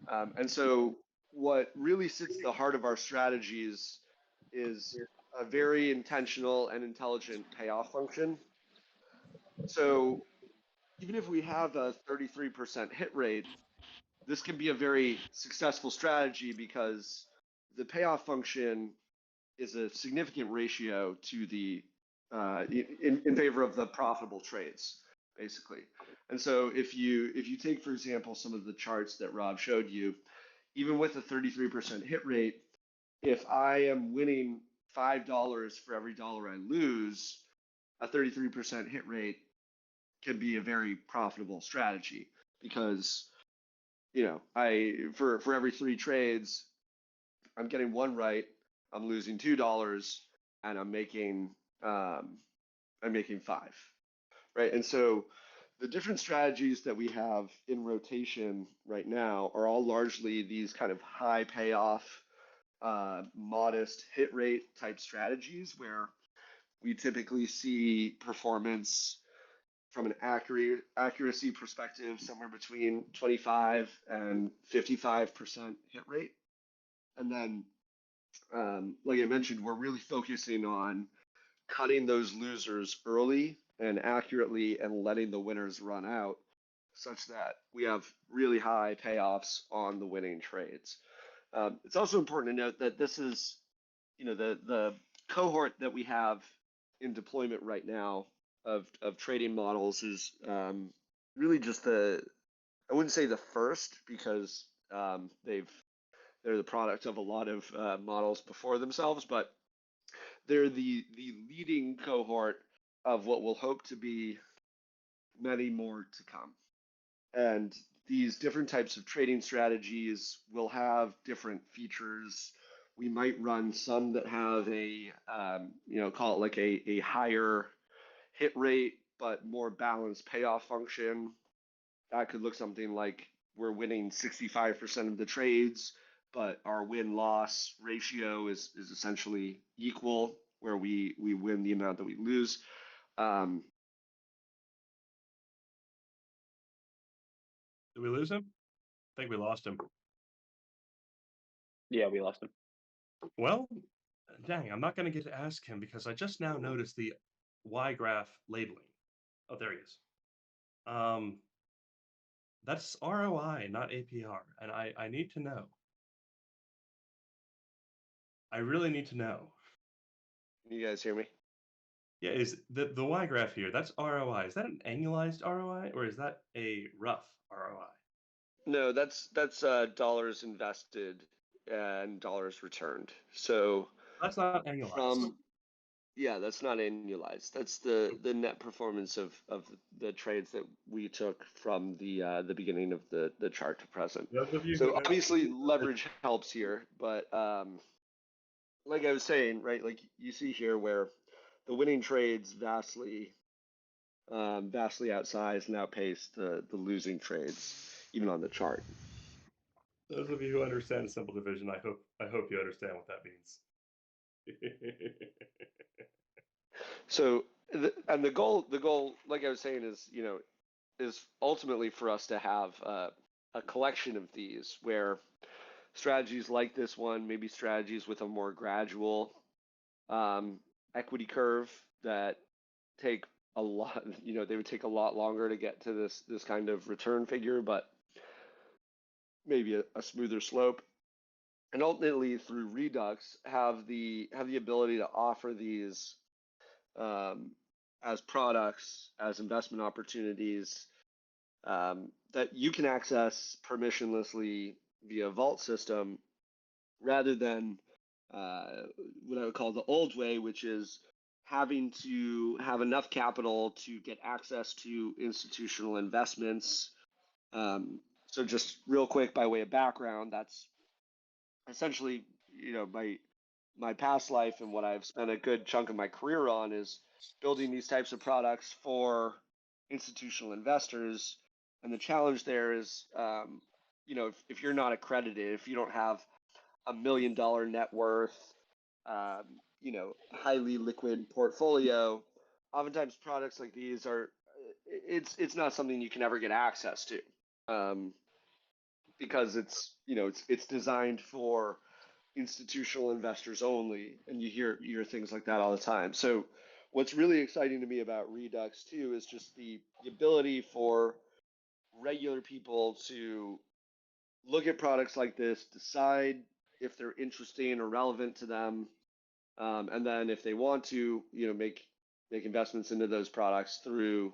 [SPEAKER 5] And so what really sits at the heart of our strategies is a very intentional and intelligent payoff function. So even if we have a 33% hit rate, this can be a very successful strategy because the payoff function is a significant ratio to the in favor of the profitable trades, basically. And so if you take, for example, some of the charts that Rob showed you, even with a 33% hit rate, if I am winning $5 for every dollar I lose, a 33% hit rate can be a very profitable strategy because, you know, for every 3 trades, I'm getting 1 right, I'm losing $2, and I'm making 5, right? And so the different strategies that we have in rotation right now are all largely these kind of high payoff, modest hit rate type strategies where we typically see performance from an accuracy perspective somewhere between 25 and 55% hit rate. And then, like I mentioned, we're really focusing on cutting those losers early and accurately and letting the winners run out such that we have really high payoffs on the winning trades. It's also important to note that this is, the cohort that we have in deployment right now of trading models is really just I wouldn't say the first, because they're the product of a lot of models before themselves, but they're the leading cohort of what will hope to be many more to come. And these different types of trading strategies will have different features. We might run some that have call it like a higher hit rate, but more balanced payoff function. That could look something like we're winning 65% of the trades, but our win-loss ratio is essentially equal, where we win the amount that we lose.
[SPEAKER 1] Did we lose him? I think we lost him.
[SPEAKER 2] Yeah, we lost him.
[SPEAKER 1] Well, dang, I'm not going to get to ask him because I just now noticed the Y graph labeling. Oh, there he is. That's ROI, not APR, and I need to know. I really need to know.
[SPEAKER 5] Can you guys hear me?
[SPEAKER 1] Yeah, is the Y graph here, that's ROI. Is that an annualized ROI or is that a rough ROI?
[SPEAKER 5] No, that's dollars invested and dollars returned. So
[SPEAKER 1] that's not annualized.
[SPEAKER 5] That's not annualized. That's the net performance of the trades that we took from the beginning of the chart to present. So obviously leverage helps here, but like I was saying, right, like you see here where the winning trades vastly outsized and outpaced the losing trades, even on the chart.
[SPEAKER 1] Those of you who understand simple division, I hope you understand what that means.
[SPEAKER 5] So, the goal, like I was saying, is ultimately for us to have a collection of these where strategies like this one, maybe strategies with a more gradual equity curve that take a lot, they would take a lot longer to get to this kind of return figure, but maybe a smoother slope. And ultimately, through Redux, have the ability to offer these as products, as investment opportunities that you can access permissionlessly via Vault system, rather than what I would call the old way, which is having to have enough capital to get access to institutional investments. So just real quick, by way of background, that's essentially, my past life and what I've spent a good chunk of my career on is building these types of products for institutional investors. And the challenge there is, if you're not accredited, if you don't have $1 million net worth, highly liquid portfolio, oftentimes products like these it's not something you can ever get access to, because it's designed for institutional investors only, and you hear things like that all the time. So what's really exciting to me about Redux too is just the ability for regular people to look at products like this, decide if they're interesting or relevant to them, and then if they want to, make investments into those products through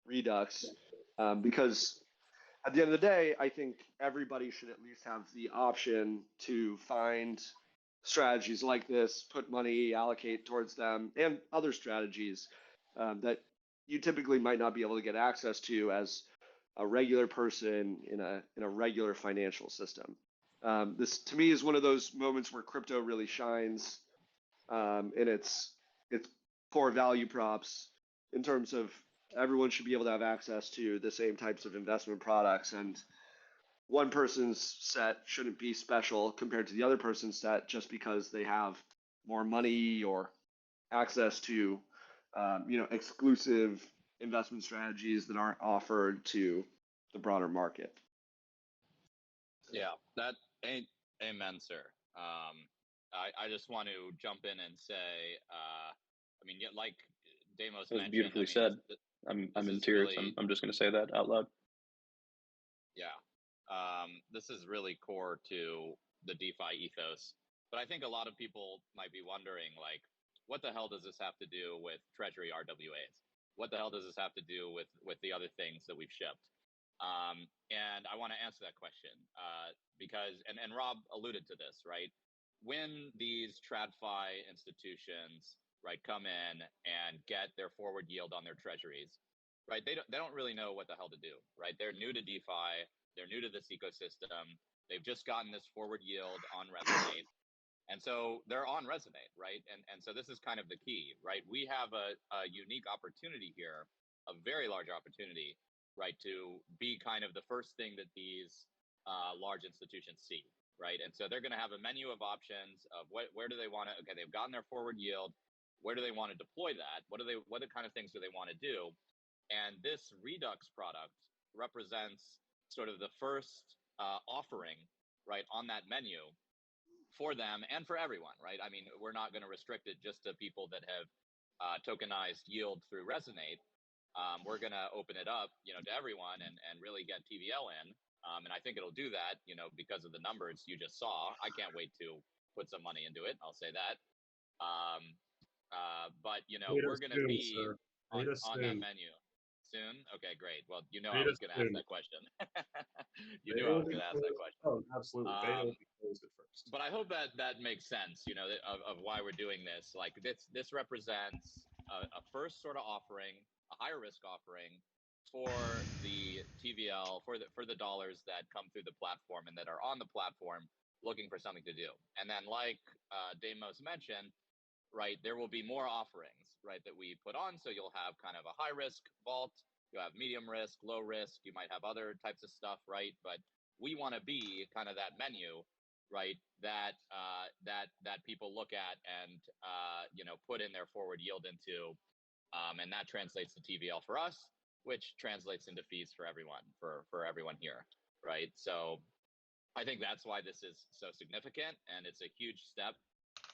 [SPEAKER 5] Redux, because at the end of the day, I think everybody should at least have the option to find strategies like this, put money, allocate towards them, and other strategies that you typically might not be able to get access to as a regular person in a regular financial system. This, to me, is one of those moments where crypto really shines in its core value props, in terms of everyone should be able to have access to the same types of investment products, and one person's set shouldn't be special compared to the other person's set just because they have more money or access to exclusive investment strategies that aren't offered to the broader market.
[SPEAKER 3] Yeah, that ain't amen, sir. I just want to jump in and say I mean, like Deimos
[SPEAKER 2] It was
[SPEAKER 3] mentioned,
[SPEAKER 2] beautifully said. I'm in tears.
[SPEAKER 3] Really,
[SPEAKER 2] I'm just going to say that out loud.
[SPEAKER 3] Yeah. This is really core to the DeFi ethos. But I think a lot of people might be wondering, like, what the hell does this have to do with Treasury RWAs? What the hell does this have to do with the other things that we've shipped? And I want to answer that question because, and Rob alluded to this, right? When these TradFi institutions, right, come in and get their forward yield on their treasuries, right, they don't really know what the hell to do, right? They're new to DeFi, they're new to this ecosystem, they've just gotten this forward yield on Resonate, and so they're on Resonate, right? And so this is kind of the key, right? We have a unique opportunity here, a very large opportunity, right, to be kind of the first thing that these large institutions see, right? And so they're going to have a menu of options of where do they want to, okay, they've gotten their forward yield, where do they want to deploy that? What kind of things do they want to do? And this Redux product represents sort of the first offering, right, on that menu for them and for everyone, right? I mean, we're not going to restrict it just to people that have tokenized yield through Resonate. We're going to open it up, to everyone and really get TVL in. And I think it'll do that, because of the numbers you just saw. I can't wait to put some money into it. I'll say that. But we're going to be on that menu soon. Okay, great. Well, I was going to ask that question. You knew I was going to ask that question.
[SPEAKER 1] Oh, absolutely. Beta will be closed at first.
[SPEAKER 3] But I hope that makes sense, of why we're doing this. Like this represents a first sort of offering, a higher risk offering for the TVL, for the dollars that come through the platform and that are on the platform looking for something to do. And then, like Deimos mentioned, right, there will be more offerings, right, that we put on. So you'll have kind of a high risk vault, you'll have medium risk, low risk, you might have other types of stuff, right? But we want to be kind of that menu, right, that people look at and put in their forward yield into, and that translates to TVL for us, which translates into fees for everyone, for everyone here, right? So I think that's why this is so significant, and it's a huge step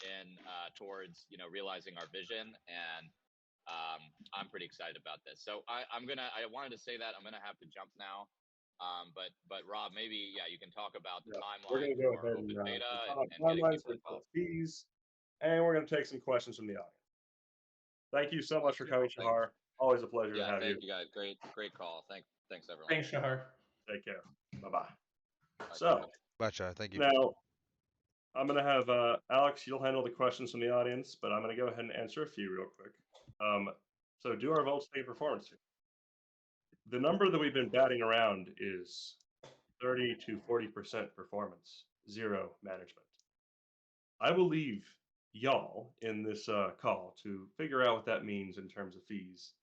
[SPEAKER 3] in towards realizing our vision, and I'm pretty excited about this. So I wanted to say that I'm gonna have to jump now. But Rob, maybe you can talk about the timeline.
[SPEAKER 1] We're gonna go ahead
[SPEAKER 3] open beta
[SPEAKER 1] and
[SPEAKER 3] timelines
[SPEAKER 1] for fees, and we're gonna take some questions from the audience. Thank you so much for coming, Shahar. Always a pleasure to have you.
[SPEAKER 3] Thank you guys. Great call. Thanks everyone.
[SPEAKER 6] Thanks, Shahar.
[SPEAKER 1] Take care. Bye-bye. So,
[SPEAKER 4] Gotcha. Thank you.
[SPEAKER 1] now I'm gonna have Alex. You'll handle the questions from the audience, but I'm gonna go ahead and answer a few real quick. So, do our votes take performance fee? The number that we've been batting around is 30 to 40% performance, 0 management. I will leave y'all in this call to figure out what that means in terms of fees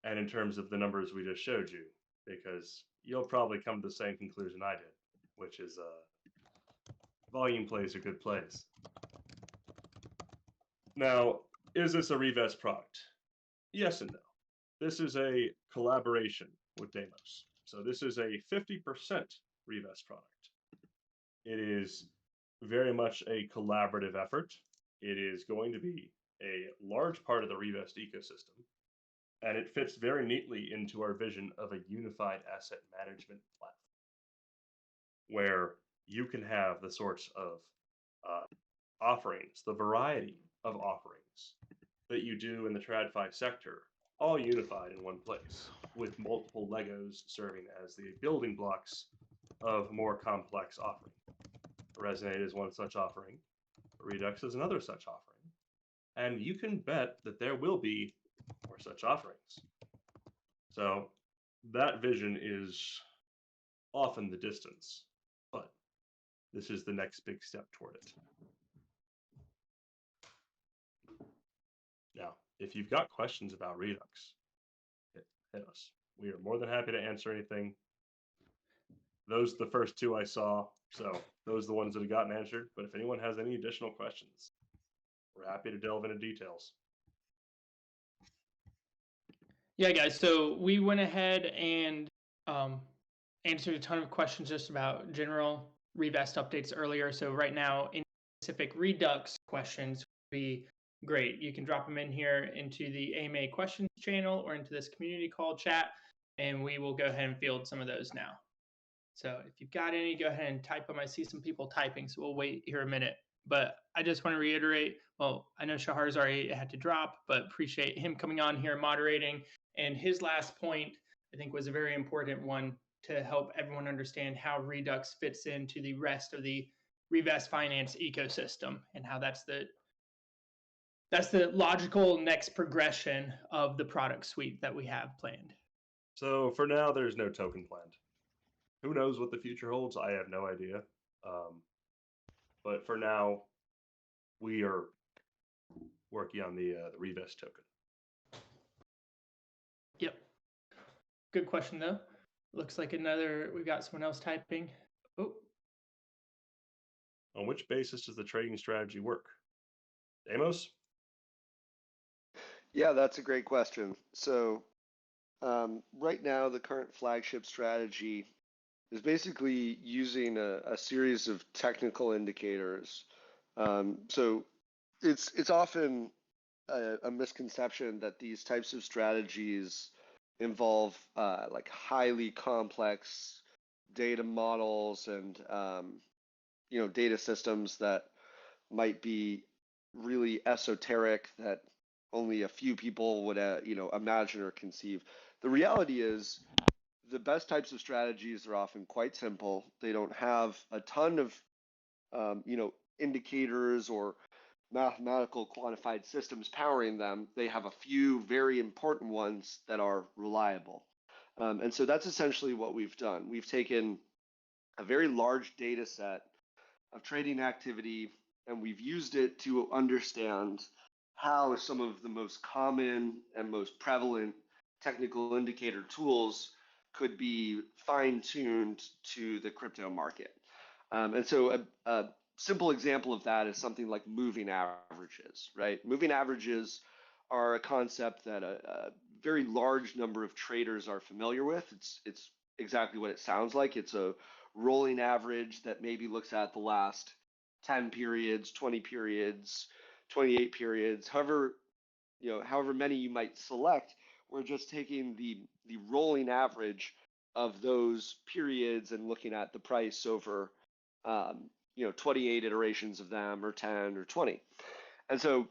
[SPEAKER 1] and in terms of the numbers we just showed you, because you'll probably come to the same conclusion I did, which is volume plays are good plays. Now, is this a Revest product? Yes and no. This is a collaboration with Deimos. So this is a 50% Revest product. It is very much a collaborative effort. It is going to be a large part of the Revest ecosystem, and it fits very neatly into our vision of a unified asset management platform, where you can have the sorts of offerings, the variety of offerings that you do in the TradFi sector, all unified in one place, with multiple Legos serving as the building blocks of more complex offering. Resonate is one such offering. Redux is another such offering. And you can bet that there will be more such offerings. So that vision is off in the distance, but this is the next big step toward it. Now, if you've got questions about Redux, hit us. We are more than happy to answer anything. Those are the first two I saw, so those are the ones that have gotten answered. But if anyone has any additional questions, we're happy to delve into details.
[SPEAKER 6] Yeah, guys, so we went ahead and answered a ton of questions just about general Revest updates earlier. So right now, in specific Redux questions, we great. You can drop them in here into the AMA questions channel or into this community call chat, and we will go ahead and field some of those now. So if you've got any, go ahead and type them. I see some people typing, so we'll wait here a minute. But I just want to reiterate, well, I know Shahar's already had to drop, but appreciate him coming on here and moderating. And his last point, I think, was a very important one to help everyone understand how Redux fits into the rest of the Revest finance ecosystem and how that's the logical next progression of the product suite that we have planned.
[SPEAKER 1] So for now, there's no token planned. Who knows what the future holds? I have no idea. But for now, we are working on the Revest token.
[SPEAKER 6] Yep. Good question, though. Looks like we've got someone else typing. Oh.
[SPEAKER 1] On which basis does the trading strategy work? Amos?
[SPEAKER 5] Yeah, that's a great question. So right now, the current flagship strategy is basically using a series of technical indicators. So it's often a misconception that these types of strategies involve like highly complex data models and data systems that might be really esoteric that only a few people would imagine or conceive. The reality is the best types of strategies are often quite simple. They don't have a ton of indicators or mathematical quantified systems powering them. They have a few very important ones that are reliable. And so that's essentially what we've done. We've taken a very large data set of trading activity, and we've used it to understand how some of the most common and most prevalent technical indicator tools could be fine-tuned to the crypto market. And so a simple example of that is something like moving averages, right? Moving averages are a concept that a very large number of traders are familiar with. It's exactly what it sounds like. It's a rolling average that maybe looks at the last 10 periods, 20 periods, 28 periods, however many you might select. We're just taking the rolling average of those periods and looking at the price over 28 iterations of them, or 10 or 20. And so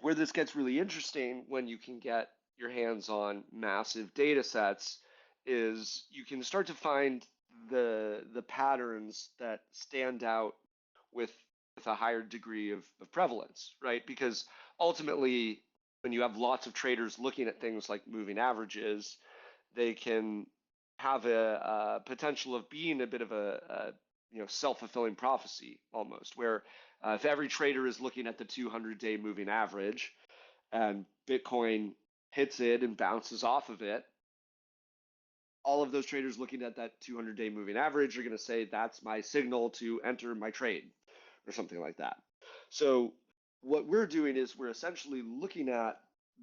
[SPEAKER 5] where this gets really interesting when you can get your hands on massive data sets is you can start to find the patterns that stand out with a higher degree of prevalence, right? Because ultimately, when you have lots of traders looking at things like moving averages, they can have a potential of being a bit of a self-fulfilling prophecy almost, where if every trader is looking at the 200-day moving average and Bitcoin hits it and bounces off of it, all of those traders looking at that 200-day moving average are going to say, that's my signal to enter my trade, or something like that. So what we're doing is we're essentially looking at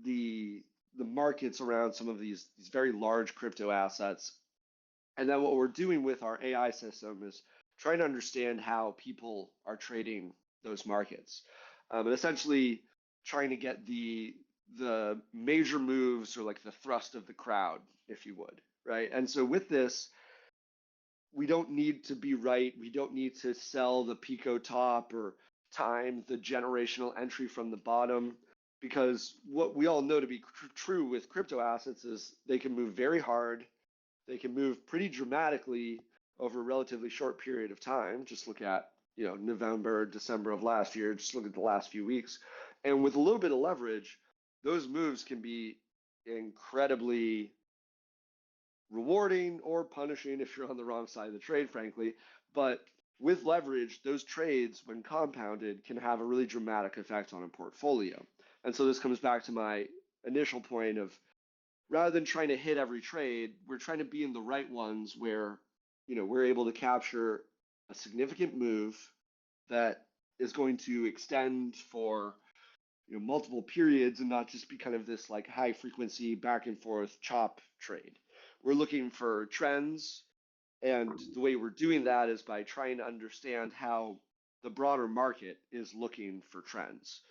[SPEAKER 5] the markets around some of these very large crypto assets. And then what we're doing with our AI system is trying to understand how people are trading those markets. And essentially trying to get the major moves, or like the thrust of the crowd, if you would, right? And so with this, we don't need to be right. We don't need to sell the Pico top or time the generational entry from the bottom, because what we all know to be true with crypto assets is they can move very hard. They can move pretty dramatically over a relatively short period of time. Just look at, November, December of last year. Just look at the last few weeks. And with a little bit of leverage, those moves can be incredibly rewarding or punishing if you're on the wrong side of the trade, frankly. But with leverage, those trades, when compounded, can have a really dramatic effect on a portfolio. And so this comes back to my initial point of, rather than trying to hit every trade, we're trying to be in the right ones where, we're able to capture a significant move that is going to extend for multiple periods and not just be kind of this like high frequency back and forth chop trade. We're looking for trends, and the way we're doing that is by trying to understand how the broader market is looking for trends.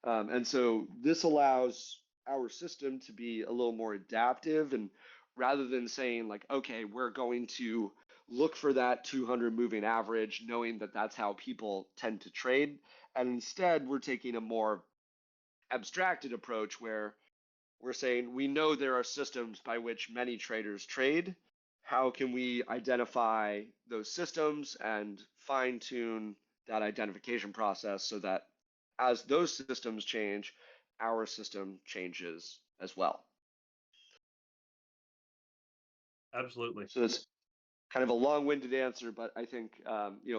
[SPEAKER 5] And so this allows our system to be a little more adaptive, and rather than saying like, okay, we're going to look for that 200 moving average, knowing that that's how people tend to trade, and instead we're taking a more abstracted approach where we're saying we know there are systems by which many traders trade. How can we identify those systems and fine tune that identification process so that as those systems change, our system changes as well?
[SPEAKER 1] Absolutely.
[SPEAKER 5] So it's kind of a long-winded answer, but I think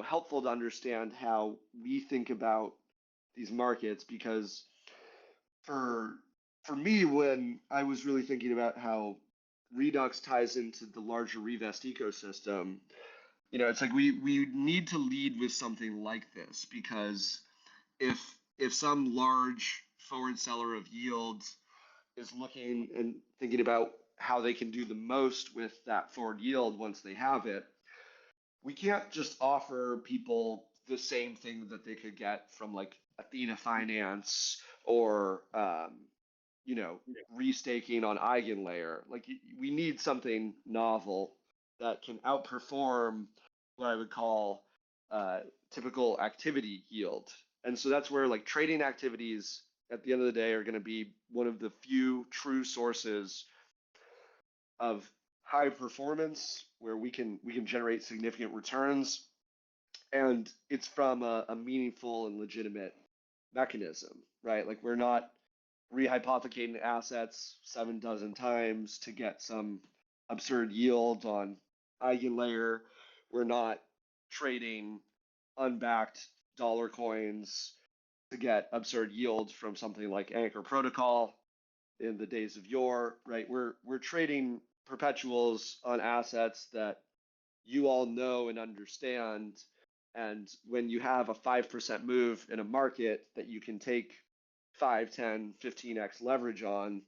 [SPEAKER 5] helpful to understand how we think about these markets, because for me, when I was really thinking about how Redux ties into the larger Revest ecosystem, it's like we need to lead with something like this, because if some large forward seller of yield is looking and thinking about how they can do the most with that forward yield once they have it, we can't just offer people the same thing that they could get from like Athena Finance or restaking on Eigenlayer. Like we need something novel that can outperform what I would call typical activity yield. And so that's where like trading activities at the end of the day are going to be one of the few true sources of high performance where we can generate significant returns, and it's from a meaningful and legitimate mechanism, right? Like we're not rehypothecating assets 7 dozen times to get some absurd yield on Eigenlayer. We're not trading unbacked dollar coins to get absurd yields from something like Anchor Protocol in the days of yore, right? We're trading perpetuals on assets that you all know and understand. And when you have a 5% move in a market that you can take 5, 10, 15x leverage on,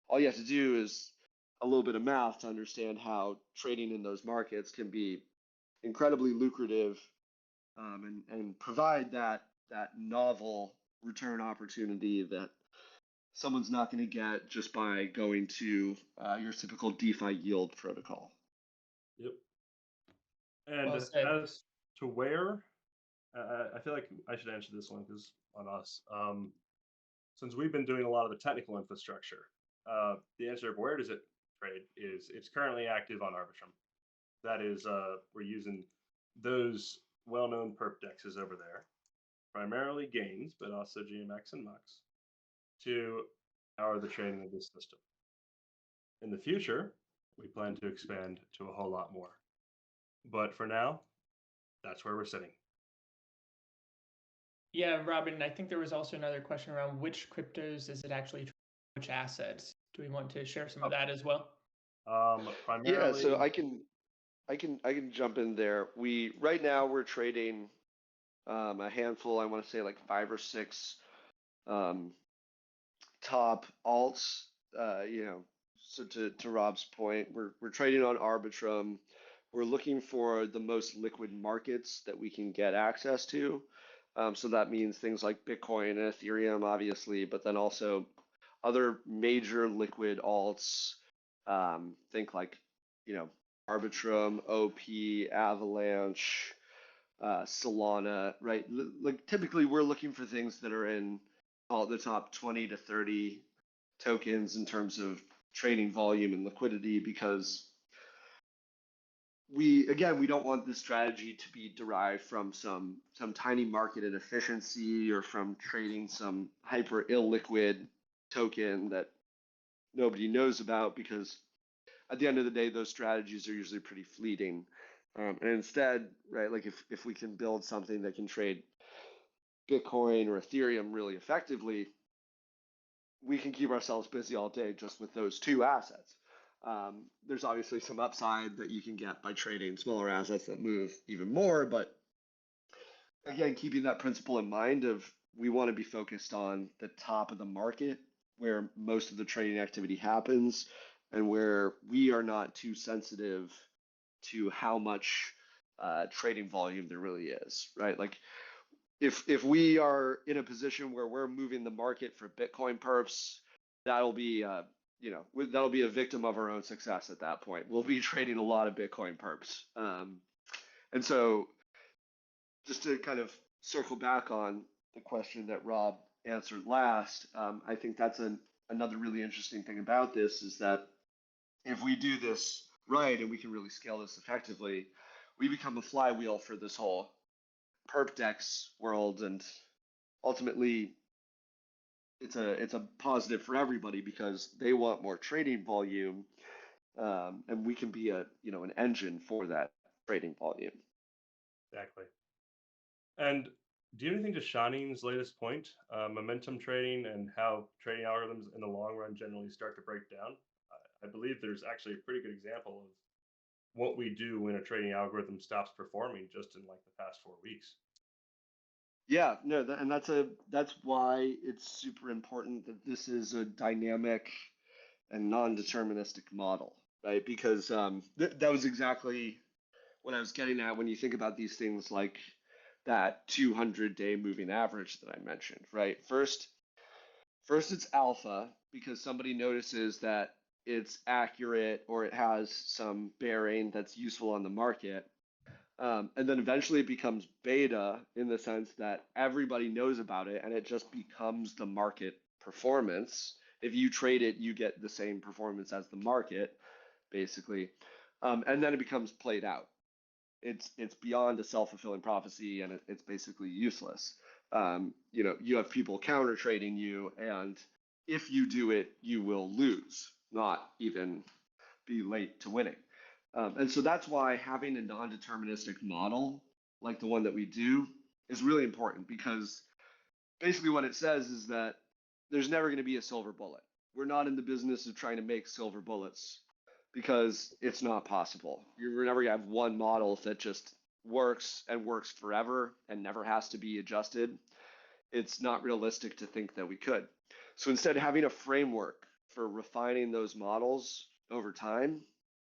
[SPEAKER 5] all you have to do is a little bit of math to understand how trading in those markets can be incredibly lucrative, and provide that novel return opportunity that someone's not going to get just by going to your typical DeFi yield protocol.
[SPEAKER 1] Yep. And
[SPEAKER 6] Well
[SPEAKER 1] as to where, I feel like I should answer this one because on us. Since we've been doing a lot of the technical infrastructure, the answer of where does it trade is it's currently active on Arbitrum. That is, we're using those well-known perp dexes over there, primarily gains, but also GMX and MUX, to power the trading of this system. In the future, we plan to expand to a whole lot more. But for now, that's where we're sitting.
[SPEAKER 6] Yeah, Robin, I think there was also another question around which cryptos is it actually, which assets? Do we want to share some of that as well?
[SPEAKER 1] Primarily.
[SPEAKER 5] Yeah, so I can jump in there. Right now we're trading a handful, I want to say like 5 or 6 top alts. So to Rob's point, we're trading on Arbitrum. We're looking for the most liquid markets that we can get access to. So that means things like Bitcoin and Ethereum, obviously, but then also other major liquid alts. Think like, Arbitrum, OP, Avalanche, Solana, right? Like typically we're looking for things that are in the top 20 to 30 tokens in terms of trading volume and liquidity, because we don't want this strategy to be derived from some tiny market inefficiency or from trading some hyper illiquid token that nobody knows about, because at the end of the day, those strategies are usually pretty fleeting. And instead, right, like if we can build something that can trade Bitcoin or Ethereum really effectively, we can keep ourselves busy all day just with those 2 assets. There's obviously some upside that you can get by trading smaller assets that move even more, but again, keeping that principle in mind of we want to be focused on the top of the market where most of the trading activity happens, and where we are not too sensitive to how much trading volume there really is, right? Like if we are in a position where we're moving the market for Bitcoin perps, that'll be that'll be a victim of our own success at that point. We'll be trading a lot of Bitcoin perps. And so just to kind of circle back on the question that Rob answered last, I think that's another really interesting thing about this is that if we do this right and we can really scale this effectively, we become a flywheel for this whole perp dex world, and ultimately it's a positive for everybody because they want more trading volume, and we can be an engine for that trading volume.
[SPEAKER 1] Exactly. And do you have anything to Shaning's latest point, momentum trading and how trading algorithms in the long run generally start to break down? I believe there's actually a pretty good example of what we do when a trading algorithm stops performing just in like the past 4 weeks.
[SPEAKER 5] Yeah, no, and that's why it's super important that this is a dynamic and non-deterministic model, right? Because that was exactly what I was getting at when you think about these things like that 200-day moving average that I mentioned, right? First it's alpha because somebody notices that it's accurate or it has some bearing that's useful on the market. And then eventually it becomes beta in the sense that everybody knows about it and it just becomes the market performance. If you trade it, you get the same performance as the market, basically. And then it becomes played out. It's beyond a self-fulfilling prophecy and it's basically useless. You have people counter trading you, and if you do it, you will lose, not even be late to winning. And so that's why having a non-deterministic model like the one that we do is really important, because basically what it says is that there's never going to be a silver bullet. We're not in the business of trying to make silver bullets because it's not possible. You're never going to have one model that just works and works forever and never has to be adjusted. It's not realistic to think that we could. So instead, having a framework for refining those models over time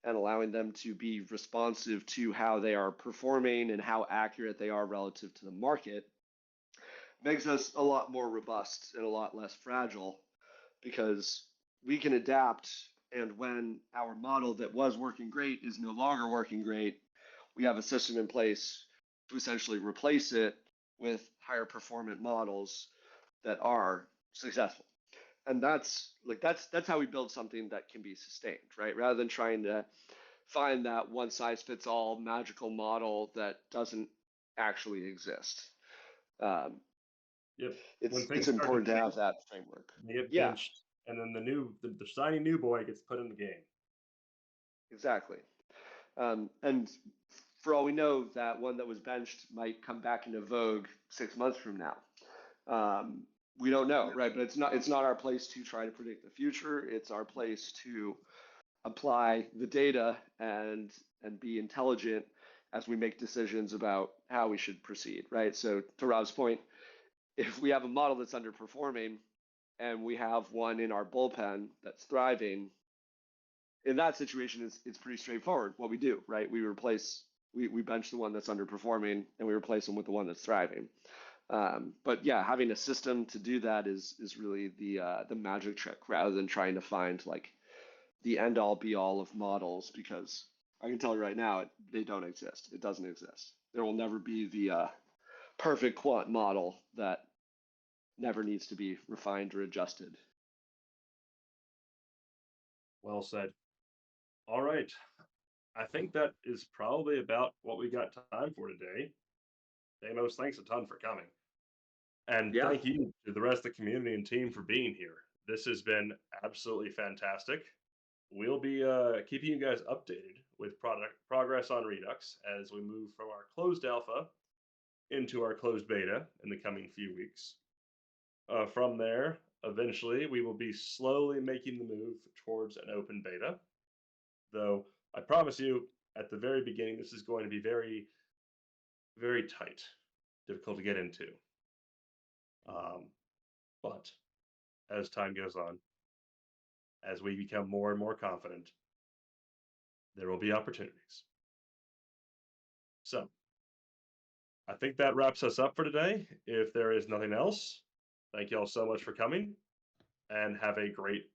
[SPEAKER 5] and allowing them to be responsive to how they are performing and how accurate they are relative to the market makes us a lot more robust and a lot less fragile, because we can adapt, and when our model that was working great is no longer working great, we have a system in place to essentially replace it with higher performant models that are successful. And that's how we build something that can be sustained, right? Rather than trying to find that one size fits all magical model that doesn't actually exist.
[SPEAKER 1] Yep.
[SPEAKER 5] It's important to have that framework.
[SPEAKER 1] They get benched, and then the shiny new boy gets put in the game.
[SPEAKER 5] Exactly. And for all we know, that one that was benched might come back into vogue 6 months from now. We don't know, right? But it's not our place to try to predict the future. It's our place to apply the data and be intelligent as we make decisions about how we should proceed, right? So to Rob's point, if we have a model that's underperforming and we have one in our bullpen that's thriving, in that situation, it's pretty straightforward what we do, right? We bench the one that's underperforming and we replace them with the one that's thriving. But yeah, having a system to do that is really the magic trick, rather than trying to find like the end all be all of models, because I can tell you right now, they don't exist. It doesn't exist. There will never be the perfect quant model that never needs to be refined or adjusted.
[SPEAKER 1] Well said. All right. I think that is probably about what we got time for today. Deimos, thanks a ton for coming. And thank you to the rest of the community and team for being here. This has been absolutely fantastic. We'll be keeping you guys updated with progress on Redux as we move from our closed alpha into our closed beta in the coming few weeks. From there, eventually, we will be slowly making the move towards an open beta. Though, I promise you, at the very beginning, this is going to be very, very tight, difficult to get into. But as time goes on, as we become more and more confident, there will be opportunities. So, I think that wraps us up for today. If there is nothing else, thank you all so much for coming, and have a great afternoon.